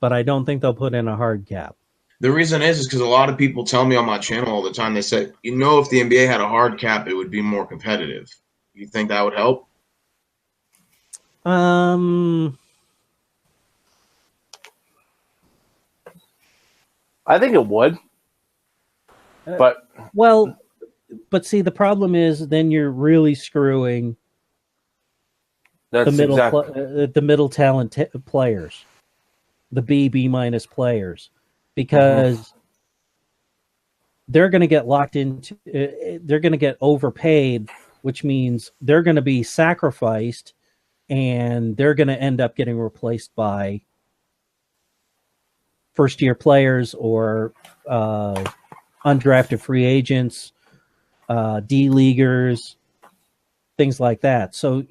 but I don't think they'll put in a hard cap. The reason is because a lot of people tell me on my channel all the time, they say, if the NBA had a hard cap, it would be more competitive. You think that would help? I think it would. But see, the problem is then you're really screwing the middle talent players, the B minus players, because they're going to get locked into, they're going to get overpaid, which means they're going to be sacrificed, and they're going to end up getting replaced by first-year players or undrafted free agents, D-leaguers, things like that. So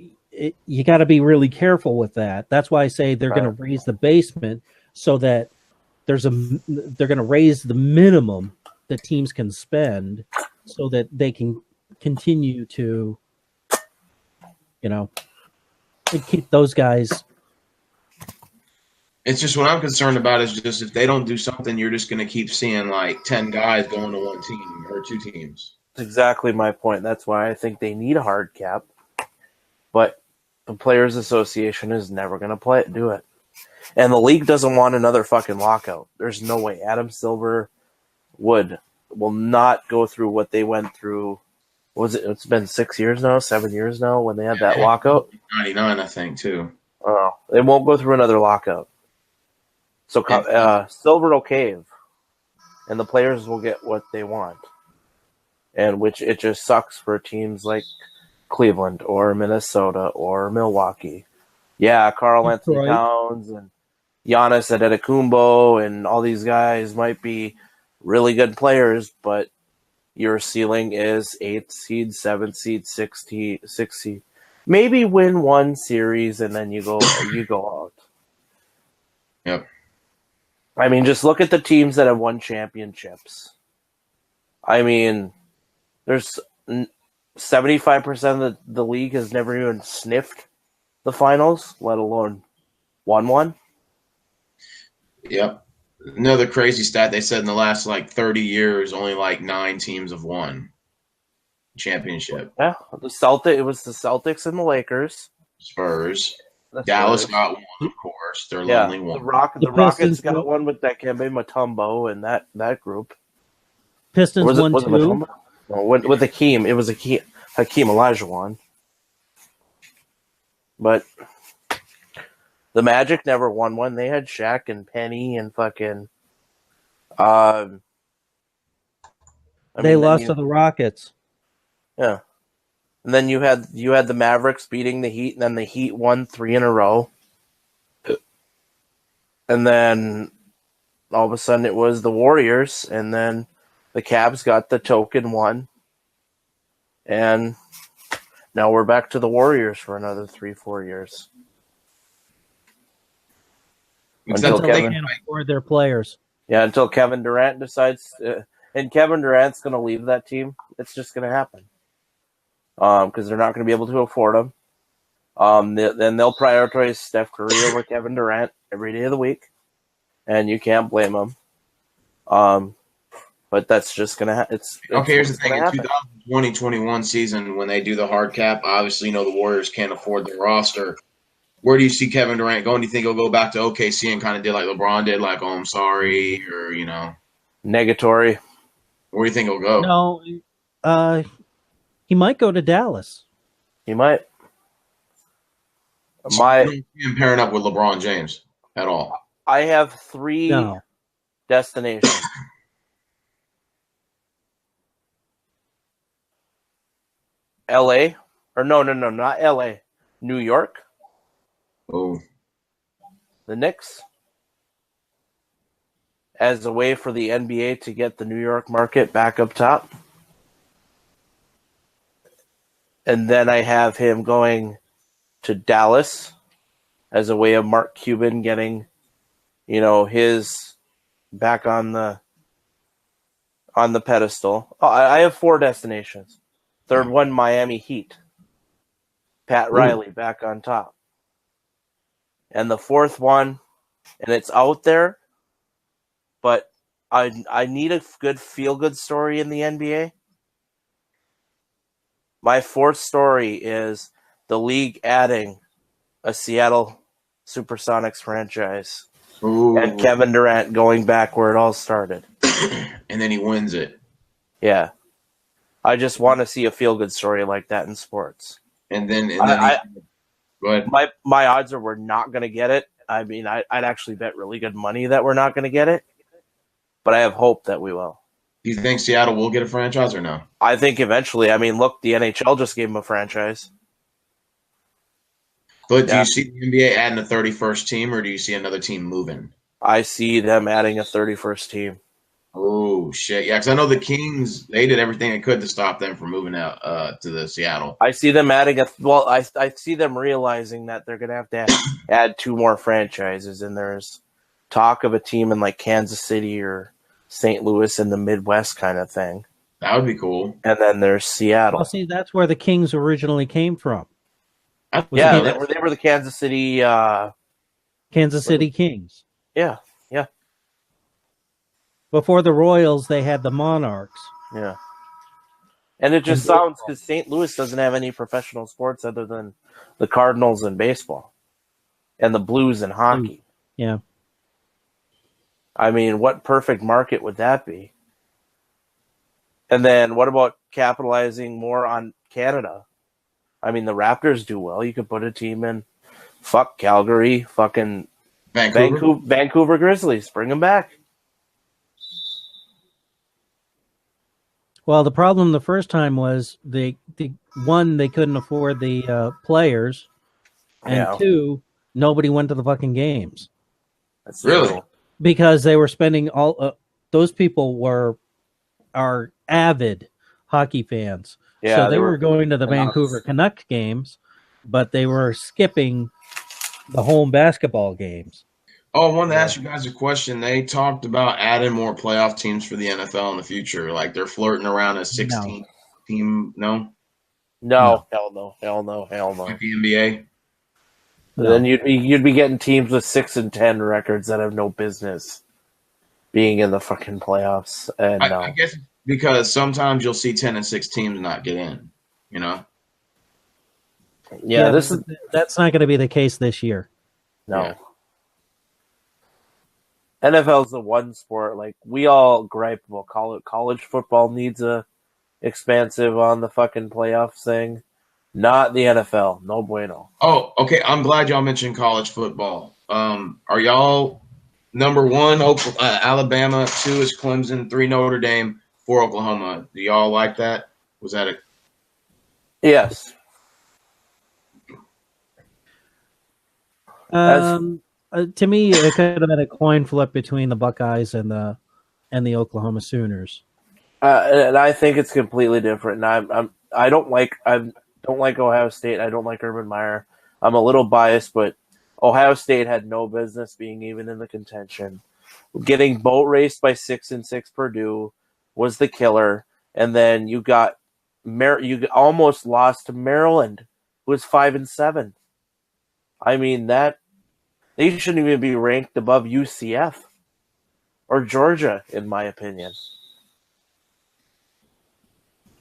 you got to be really careful with that. That's why I say they're going to raise the basement so that they're going to raise the minimum that teams can spend so that they can continue to, keep those guys. It's just what I'm concerned about is just if they don't do something, you're just going to keep seeing like 10 guys going to one team or 2 teams. That's exactly my point. That's why I think they need a hard cap. But the Players Association is never going to do it. And the league doesn't want another fucking lockout. There's no way. Adam Silver will not go through what they went through. It's been 7 years now when they had that lockout? 99, I think, too. Oh, they won't go through another lockout. So Silver will cave, and the players will get what they want. And which it just sucks for teams like Cleveland or Minnesota or Milwaukee. Yeah, Karl Anthony Towns and Giannis Antetokounmpo and all these guys might be really good players, but your ceiling is 8th seed, 7th seed, 6th seed. Maybe win one series and then you go out. Yep. I mean, just look at the teams that have won championships. I mean, there's 75% of the league has never even sniffed the finals, let alone won one. Yep. Another crazy stat, they said in the last 30 years, only 9 teams have won championship. Yeah, it was the Celtics and the Lakers. Spurs. Dallas got one, of course. They're only one. The Rockets got one with that Kembe Mutombo and that group. Pistons won 2. No, with Hakeem, it was Hakeem Olajuwon. But the Magic never won one. They had Shaq and Penny and fucking They lost to the Rockets. Yeah. And then you had the Mavericks beating the Heat, and then the Heat won 3 in a row. And then all of a sudden it was the Warriors, and then the Cavs got the token one. And now we're back to the Warriors for another 3-4 years. Until they can't afford their players. Yeah, until Kevin Durant decides, and Kevin Durant's going to leave that team. It's just going to happen. Because they're not going to be able to afford him. Then they'll prioritize Steph Curry over Kevin Durant every day of the week, and you can't blame them. But that's just going to happen. Okay, here's the thing. In 2020-21 season, when they do the hard cap, obviously, the Warriors can't afford their roster. Where do you see Kevin Durant going? Do you think he'll go back to OKC and kind of did like LeBron did, like, oh, I'm sorry, or, Negatory. Where do you think he'll go? No, he might go to Dallas. He might. So I don't see him pairing up with LeBron James at all. I have 3 destinations. L.A. Or no, not L.A. New York. Oh. The Knicks. As a way for the NBA to get the New York market back up top. And then I have him going to Dallas as a way of Mark Cuban getting, his back on the pedestal. Oh, I have 4 destinations. Third one, Miami Heat. Pat Riley back on top. And the 4th one, and it's out there, but I need a good feel-good story in the NBA. My 4th story is the league adding a Seattle Supersonics franchise. Ooh. And Kevin Durant going back where it all started. And then he wins it. Yeah. I just want to see a feel-good story like that in sports. And then go ahead. My odds are we're not going to get it. I mean, I'd actually bet really good money that we're not going to get it. But I have hope that we will. Do you think Seattle will get a franchise or no? I think eventually. I mean, look, the NHL just gave him a franchise. But do you see the NBA adding a 31st team, or do you see another team moving? I see them adding a 31st team. Oh, shit. Yeah, because I know the Kings, they did everything they could to stop them from moving out to the Seattle. I see them adding I see them realizing that they're going to have to add 2 more franchises, and there's talk of a team in like Kansas City or St. Louis in the Midwest kind of thing. That would be cool. And then there's Seattle. Well, see, that's where the Kings originally came from. They were the Kansas City Kings. Yeah. Before the Royals, they had the Monarchs. Yeah. And it just sounds because St. Louis doesn't have any professional sports other than the Cardinals and baseball and the Blues and hockey. Yeah. I mean, what perfect market would that be? And then what about capitalizing more on Canada? I mean, the Raptors do well. You could put a team in Calgary, fucking Vancouver Grizzlies. Bring them back. Well, the problem the first time was they couldn't afford the players, and 2, nobody went to the fucking games. That's really because they were spending all. Those people are avid hockey fans, so they were going to the Vancouver Canucks games, but they were skipping the home basketball games. Oh, I wanted to ask you guys a question. They talked about adding more playoff teams for the NFL in the future. Like they're flirting around a 16 team. No? No. Hell no. Like the NBA? No. Then you'd be getting teams with 6-10 records that have no business being in the fucking playoffs. And I guess because sometimes you'll see 10-6 teams not get in, Yeah, that's not going to be the case this year. No. Yeah. NFL's the one sport, like, we all gripe about college football needs a expansive on the fucking playoffs thing. Not the NFL. No bueno. Oh, okay. I'm glad y'all mentioned college football. Are y'all number 1, Alabama, 2 is Clemson, 3 Notre Dame, for Oklahoma. Do y'all like that? Was that a Yes. To me, it could have been a coin flip between the Buckeyes and the Oklahoma Sooners. And I think it's completely different. And I don't like Ohio State. I don't like Urban Meyer. I'm a little biased, but Ohio State had no business being even in the contention. Getting boat raced by 6-6 Purdue was the killer, and then you almost lost to Maryland, who was 5-7. I mean that they shouldn't even be ranked above UCF or Georgia, in my opinion.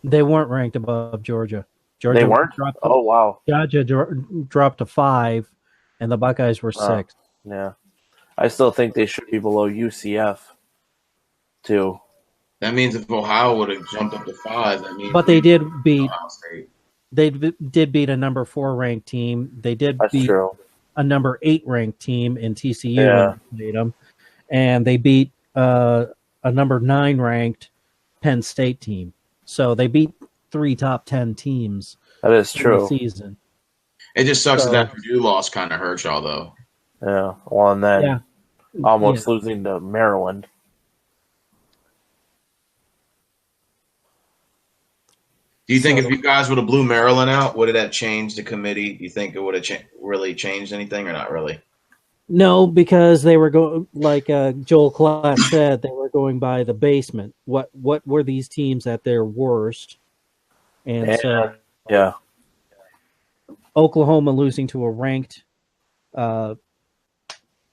They weren't ranked above Georgia. They weren't? Oh, wow. Georgia dropped to 5, and the Buckeyes were 6. Yeah. I still think they should be below UCF, too. That means if Ohio would have jumped up to 5, that means. But they did beat. Ohio State. They did beat a number 4 ranked team. They did beat true. a number 8 ranked team in TCU. Yeah. When they played them, and they beat a number 9 ranked Penn State team. So they beat 3 top 10 teams. That is true. In the season. It just sucks that Purdue loss kind of hurts y'all, though. Yeah. Well, and then almost losing to Maryland. Do you think if you guys would have blew Maryland out, would it have changed the committee? Do you think it would have really changed anything or not really? No, because they were going, like Joel Klatt said, they were going by the basement. What were these teams at their worst? And so Oklahoma losing to a ranked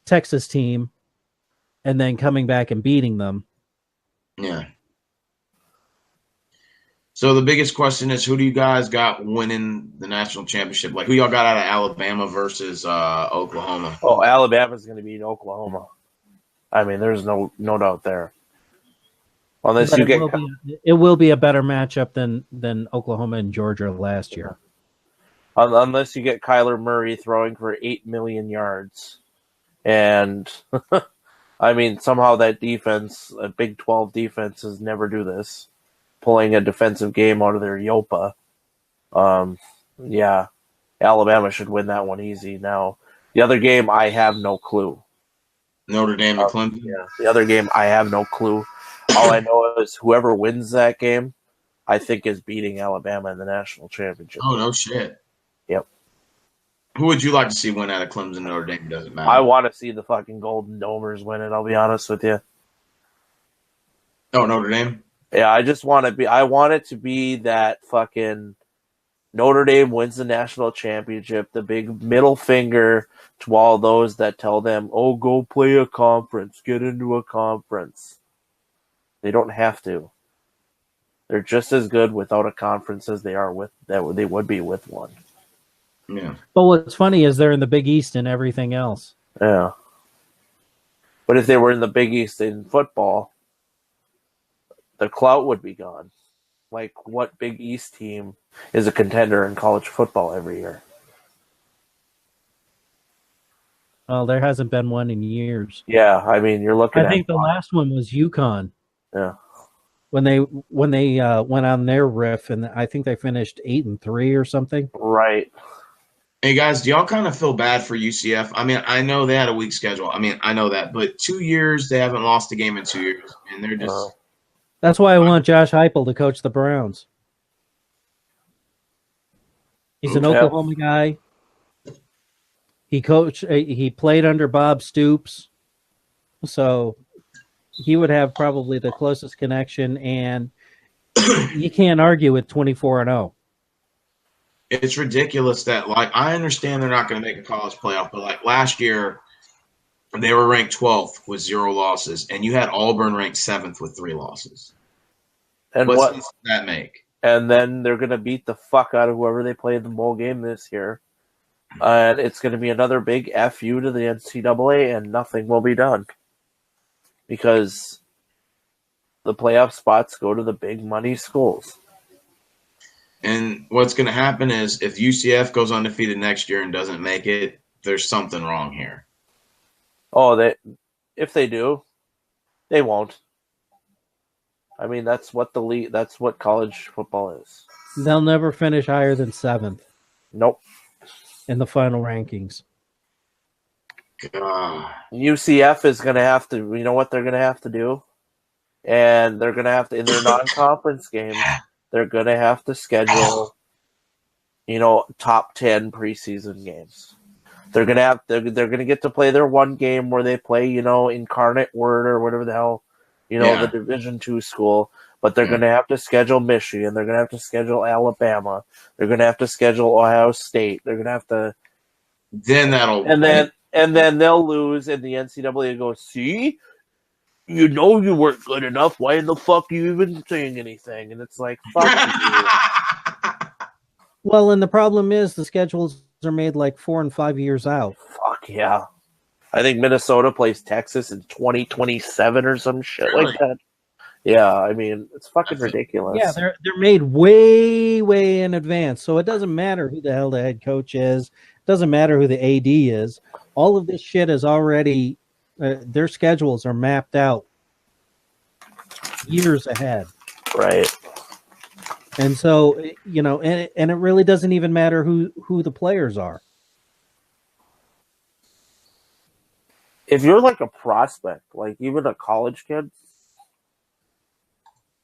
Texas team and then coming back and beating them. Yeah. So the biggest question is, who do you guys got winning the national championship? Like, who y'all got out of Alabama versus Oklahoma? Oh, Alabama's going to beat Oklahoma. I mean, there's no doubt there. Unless but you it will be a better matchup than Oklahoma and Georgia last year. Unless you get Kyler Murray throwing for 8 million yards. And, I mean, somehow that defense, a Big 12 defenses never do this. Pulling a defensive game out of their Yopa. Alabama should win that one easy. Now, the other game, I have no clue. Notre Dame and Clemson? Yeah, the other game, I have no clue. All I know is whoever wins that game, I think is beating Alabama in the national championship. Oh, no shit. Yep. Who would you like to see win out of Clemson and Notre Dame? Doesn't matter. I want to see the fucking Golden Domers win it, I'll be honest with you. Oh, Notre Dame? Yeah, I want it to be that fucking Notre Dame wins the national championship, the big middle finger to all those that tell them, oh, go play a conference, get into a conference. They don't have to. They're just as good without a conference as they would be with one. Yeah. But what's funny is they're in the Big East and everything else. Yeah. But if they were in the Big East in football, the clout would be gone. Like, what Big East team is a contender in college football every year? Well, there hasn't been one in years. Yeah, I mean, you're looking at... I think the last one was UConn. Yeah. When they went on their riff, and I think they finished 8-3 or something. Right. Hey, guys, do y'all kind of feel bad for UCF? I mean, I know they had a weak schedule. I mean, I know that. But 2 years, they haven't lost a game in 2 years. And they're just... That's why I want Josh Heupel to coach the Browns. He's an Oklahoma guy. He played under Bob Stoops, so he would have probably the closest connection, and you can't argue with 24-0. It's ridiculous that, like, I understand they're not going to make a college playoff, but like last year, they were ranked 12th with 0 losses, and you had Auburn ranked 7th with 3 losses. And what sense does that make? And then they're going to beat the fuck out of whoever they play in the bowl game this year. And it's going to be another big FU to the NCAA, and nothing will be done. Because the playoff spots go to the big money schools. And what's going to happen is if UCF goes undefeated next year and doesn't make it, there's something wrong here. Oh, if they do, they won't. I mean, that's what the league. That's what college football is. They'll never finish higher than 7th Nope. in the final rankings. God. UCF is going to have to. You know what they're going to have to do, and they're going to have to in their non-conference games. They're going to have to schedule, top 10 preseason games. They're going to have. They're going to get to play their one game where they play, Incarnate Word or whatever the hell, the Division II school. But they're going to have to schedule Michigan. They're going to have to schedule Alabama. They're going to have to schedule Ohio State. They're going to have to. Then that'll. And then they'll lose, and the NCAA goes, see? You know you weren't good enough. Why in the fuck are you even saying anything? And it's like, fuck you. Well, and the problem is the schedules are made like 4 and 5 years out. Fuck yeah. I think Minnesota plays Texas in 2027 or some shit like that. Yeah, I mean, it's fucking ridiculous. Yeah, they're made way, way in advance. So it doesn't matter who the hell the head coach is. It doesn't matter who the AD is. All of this shit is already, their schedules are mapped out years ahead. Right. And so, and it really doesn't even matter who the players are. If you're like a prospect, like even a college kid,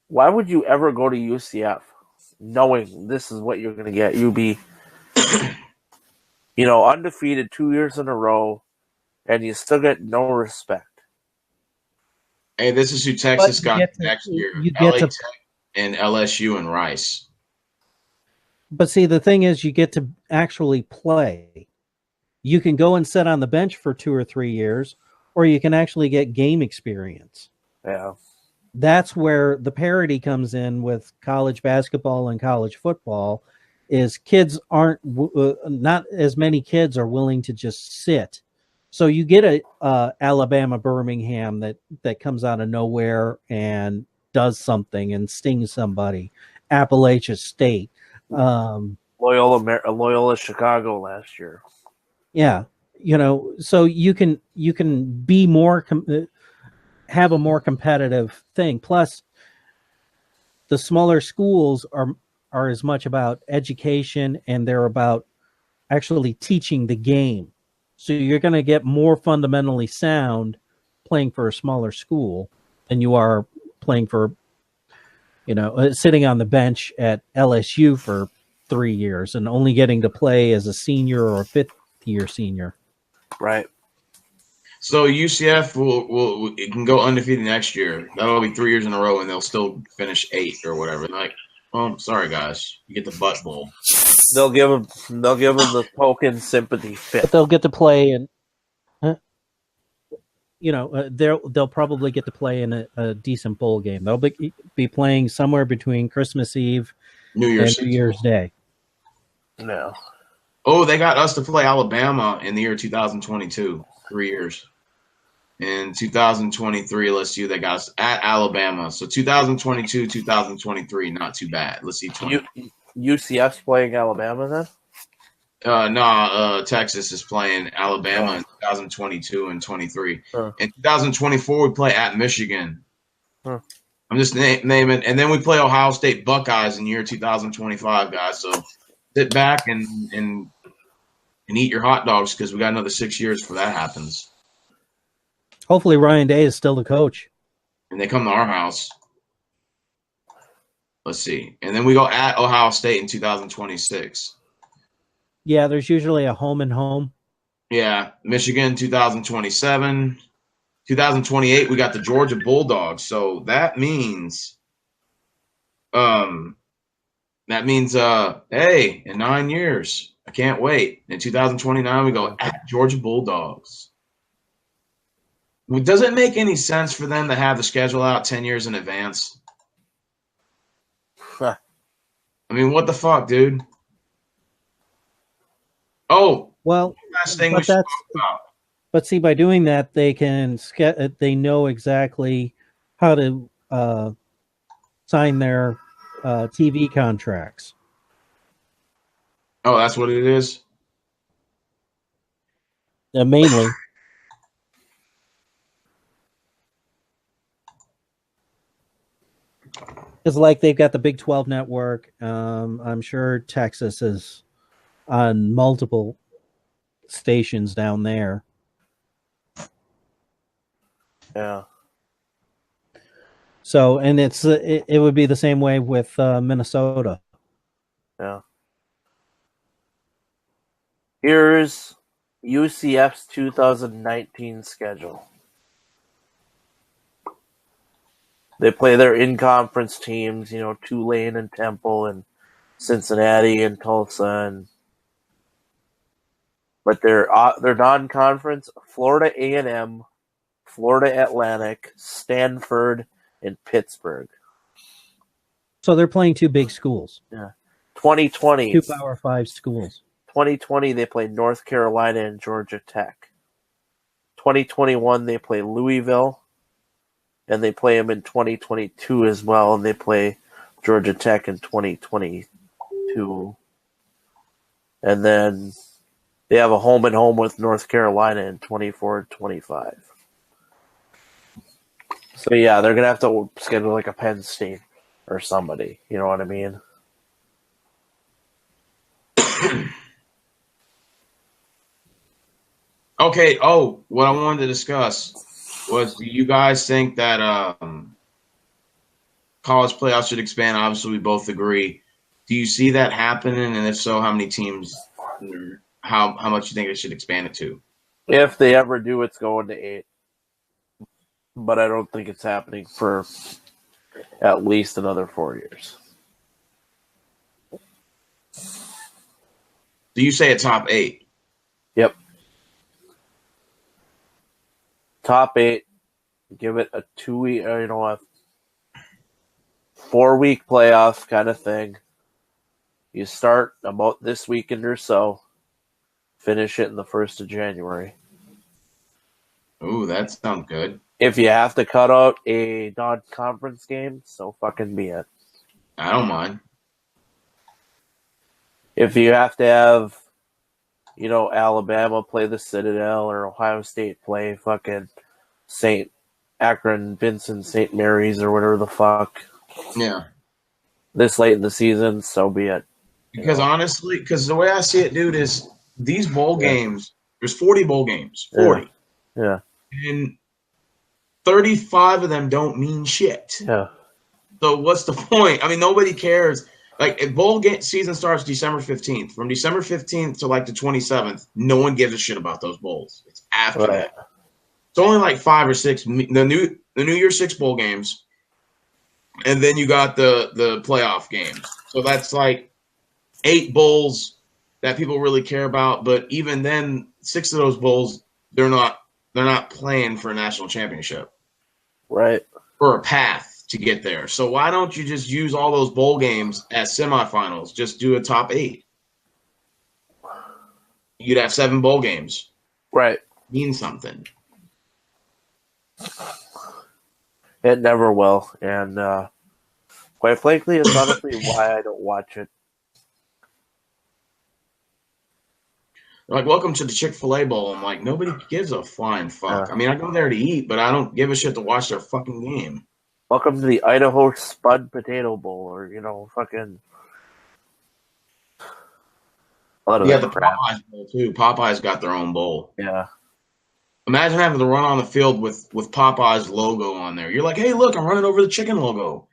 why would you ever go to UCF knowing this is what you're going to get? You'd be, undefeated 2 years in a row, and you still get no respect. Hey, this is who Texas got next year. LA Tech and LSU and Rice. But see, the thing is, you get to actually play. You can go and sit on the bench for 2 or 3 years, or you can actually get game experience. Yeah. That's where the parity comes in with college basketball and college football is kids aren't not as many kids are willing to just sit. So you get a Alabama Birmingham that comes out of nowhere and does something and stings somebody. Appalachia State, Loyola Chicago last year. Yeah, so you can be more have a more competitive thing. Plus, the smaller schools are as much about education and they're about actually teaching the game. So you're going to get more fundamentally sound playing for a smaller school than you are playing for, sitting on the bench at LSU for 3 years and only getting to play as a senior or a fifth-year senior. Right. So UCF will can go undefeated next year. That'll be 3 years in a row, and they'll still finish 8th or whatever. Like, oh, sorry guys, you get the butt bowl. They'll give them the token sympathy fit. But they'll get to play in. They'll probably get to play in a decent bowl game. They'll be playing somewhere between Christmas Eve and New Year's Day. No. Oh, they got us to play Alabama in the year 2022. 3 years. In 2023, let's see, they got us at Alabama. So 2022, 2023, not too bad. Let's see. UCF's playing Alabama then? Texas is playing Alabama in 2022 and 23. Huh. In 2024, we play at Michigan. Huh. I'm just naming. And then we play Ohio State Buckeyes in year 2025, guys. So sit back and eat your hot dogs because we got another 6 years before that happens. Hopefully Ryan Day is still the coach. And they come to our house. Let's see. And then we go at Ohio State in 2026. Yeah, there's usually a home and home. Yeah, Michigan 2027. 2028, we got the Georgia Bulldogs. So that means hey, in 9 years, I can't wait. In 2029, we go at Georgia Bulldogs. Does it make any sense for them to have the schedule out 10 years in advance? Huh. I mean, what the fuck, dude? Oh, well, last thing we should talk about. But see, by doing that, they know exactly how to sign their TV contracts. Oh, that's what it is? Mainly. Because like they've got the Big 12 network. I'm sure Texas is on multiple stations down there. Yeah. So, and it would be the same way with Minnesota. Yeah. Here's UCF's 2019 schedule. They play their in-conference teams, Tulane and Temple and Cincinnati and Tulsa, but they're non-conference: Florida A&M, Florida Atlantic, Stanford, and Pittsburgh. So they're playing two big schools. Yeah. 2020. Two Power 5 schools. 2020, they play North Carolina and Georgia Tech. 2021, they play Louisville, and they play them in 2022 as well, and they play Georgia Tech in 2022. And then they have a home and home with North Carolina in 24-25. So yeah, they're gonna have to schedule like a Penn State or somebody. You know what I mean? Okay. Oh, what I wanted to discuss was: do you guys think that college playoffs should expand? Obviously, we both agree. Do you see that happening? And if so, how many teams? How much you think it should expand it to? If they ever do, it's going to 8. But I don't think it's happening for at least another 4 years. Do you say a top 8? Yep. Top 8. Give it a 2-week, a 4-week playoff kind of thing. You start about this weekend or so. Finish it in the 1st of January. Ooh, that sounds good. If you have to cut out a non-conference game, so fucking be it. I don't mind. If you have to have, Alabama play the Citadel or Ohio State play fucking St. Akron, Vincent, St. Mary's or whatever the fuck. Yeah. This late in the season, so be it. Because honestly, because the way I see it, dude, is these bowl games, there's 40 bowl games. 40. Yeah. And 35 of them don't mean shit. Yeah. So what's the point? I mean, nobody cares. Like, if bowl game season starts December 15th. From December 15th to like the 27th, no one gives a shit about those bowls. It's after that. It's only like 5 or 6. The New Year's 6 bowl games. And then you got the playoff games. So that's like 8 bowls that people really care about. But even then, 6 of those bowls, they're not playing for a national championship. Right. For a path to get there. So why don't you just use all those bowl games as semifinals? Just do a top 8. You'd have 7 bowl games. Right. Mean something. It never will. And quite frankly, it's honestly why I don't watch it. They're like, welcome to the Chick-fil-A Bowl. I'm like, nobody gives a flying fuck. I mean, I go there to eat, but I don't give a shit to watch their fucking game. Welcome to the Idaho Spud Potato Bowl, or, fucking... Yeah, the Popeyes Bowl, too. Popeyes got their own bowl. Yeah. Imagine having to run on the field with Popeye's logo on there. You're like, hey, look, I'm running over the chicken logo.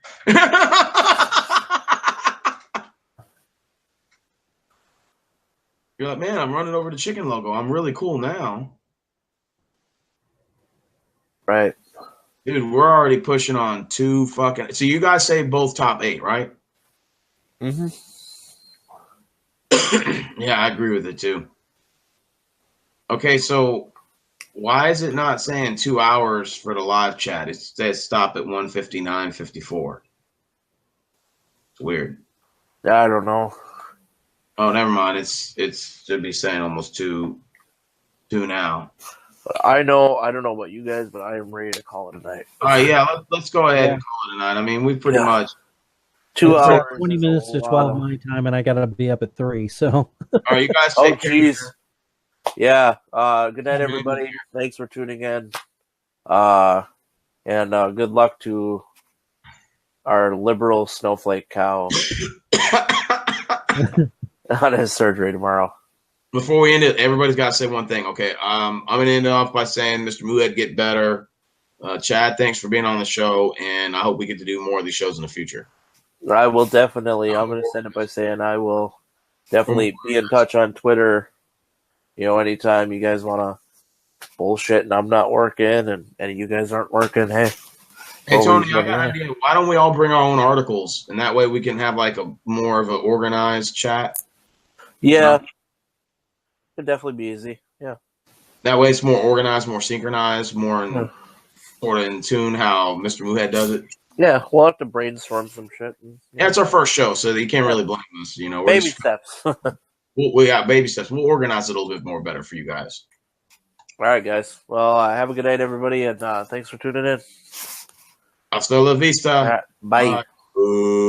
You're like, man, I'm running over the chicken logo. I'm really cool now. Right. Dude, we're already pushing on 2 fucking... So you guys say both top 8, right? Mm-hmm. Yeah, I agree with it, too. Okay, so... why is it not saying 2 hours for the live chat? It says stop at 1:59:54. It's weird. I don't know. Oh, never mind. It should be saying almost 2 now. But I don't know about you guys, but I am ready to call it a night. All right, yeah, let's go ahead and call it a night. I mean, we pretty much 2 It's hours. 20 minutes to 12 my time, and I got to be up at 3. So, all right, you guys Oh, take care. jeez. Yeah. Good night, everybody. Thanks for tuning in. And good luck to our liberal snowflake cow on his surgery tomorrow. Before we end it, everybody's got to say one thing. Okay, I'm going to end it off by saying, Mr. Moohead, get better. Chad, thanks for being on the show, and I hope we get to do more of these shows in the future. I will definitely. I'm going to send it by saying I will definitely be in touch on Twitter. Anytime you guys want to bullshit and I'm not working and you guys aren't working, hey. Hey, Tony, I got an idea. Why don't we all bring our own articles, and that way we can have like a more of an organized chat? Yeah. Could definitely be easy. Yeah. That way it's more organized, more synchronized, more in tune how Mr. Moohead does it. Yeah, we'll have to brainstorm some shit. Yeah, it's our first show, so you can't really blame us. Baby steps. we got baby steps. We'll organize it a little bit more better for you guys. All right, guys. Well, have a good night, everybody, and thanks for tuning in. Hasta la vista. Right, bye. Bye.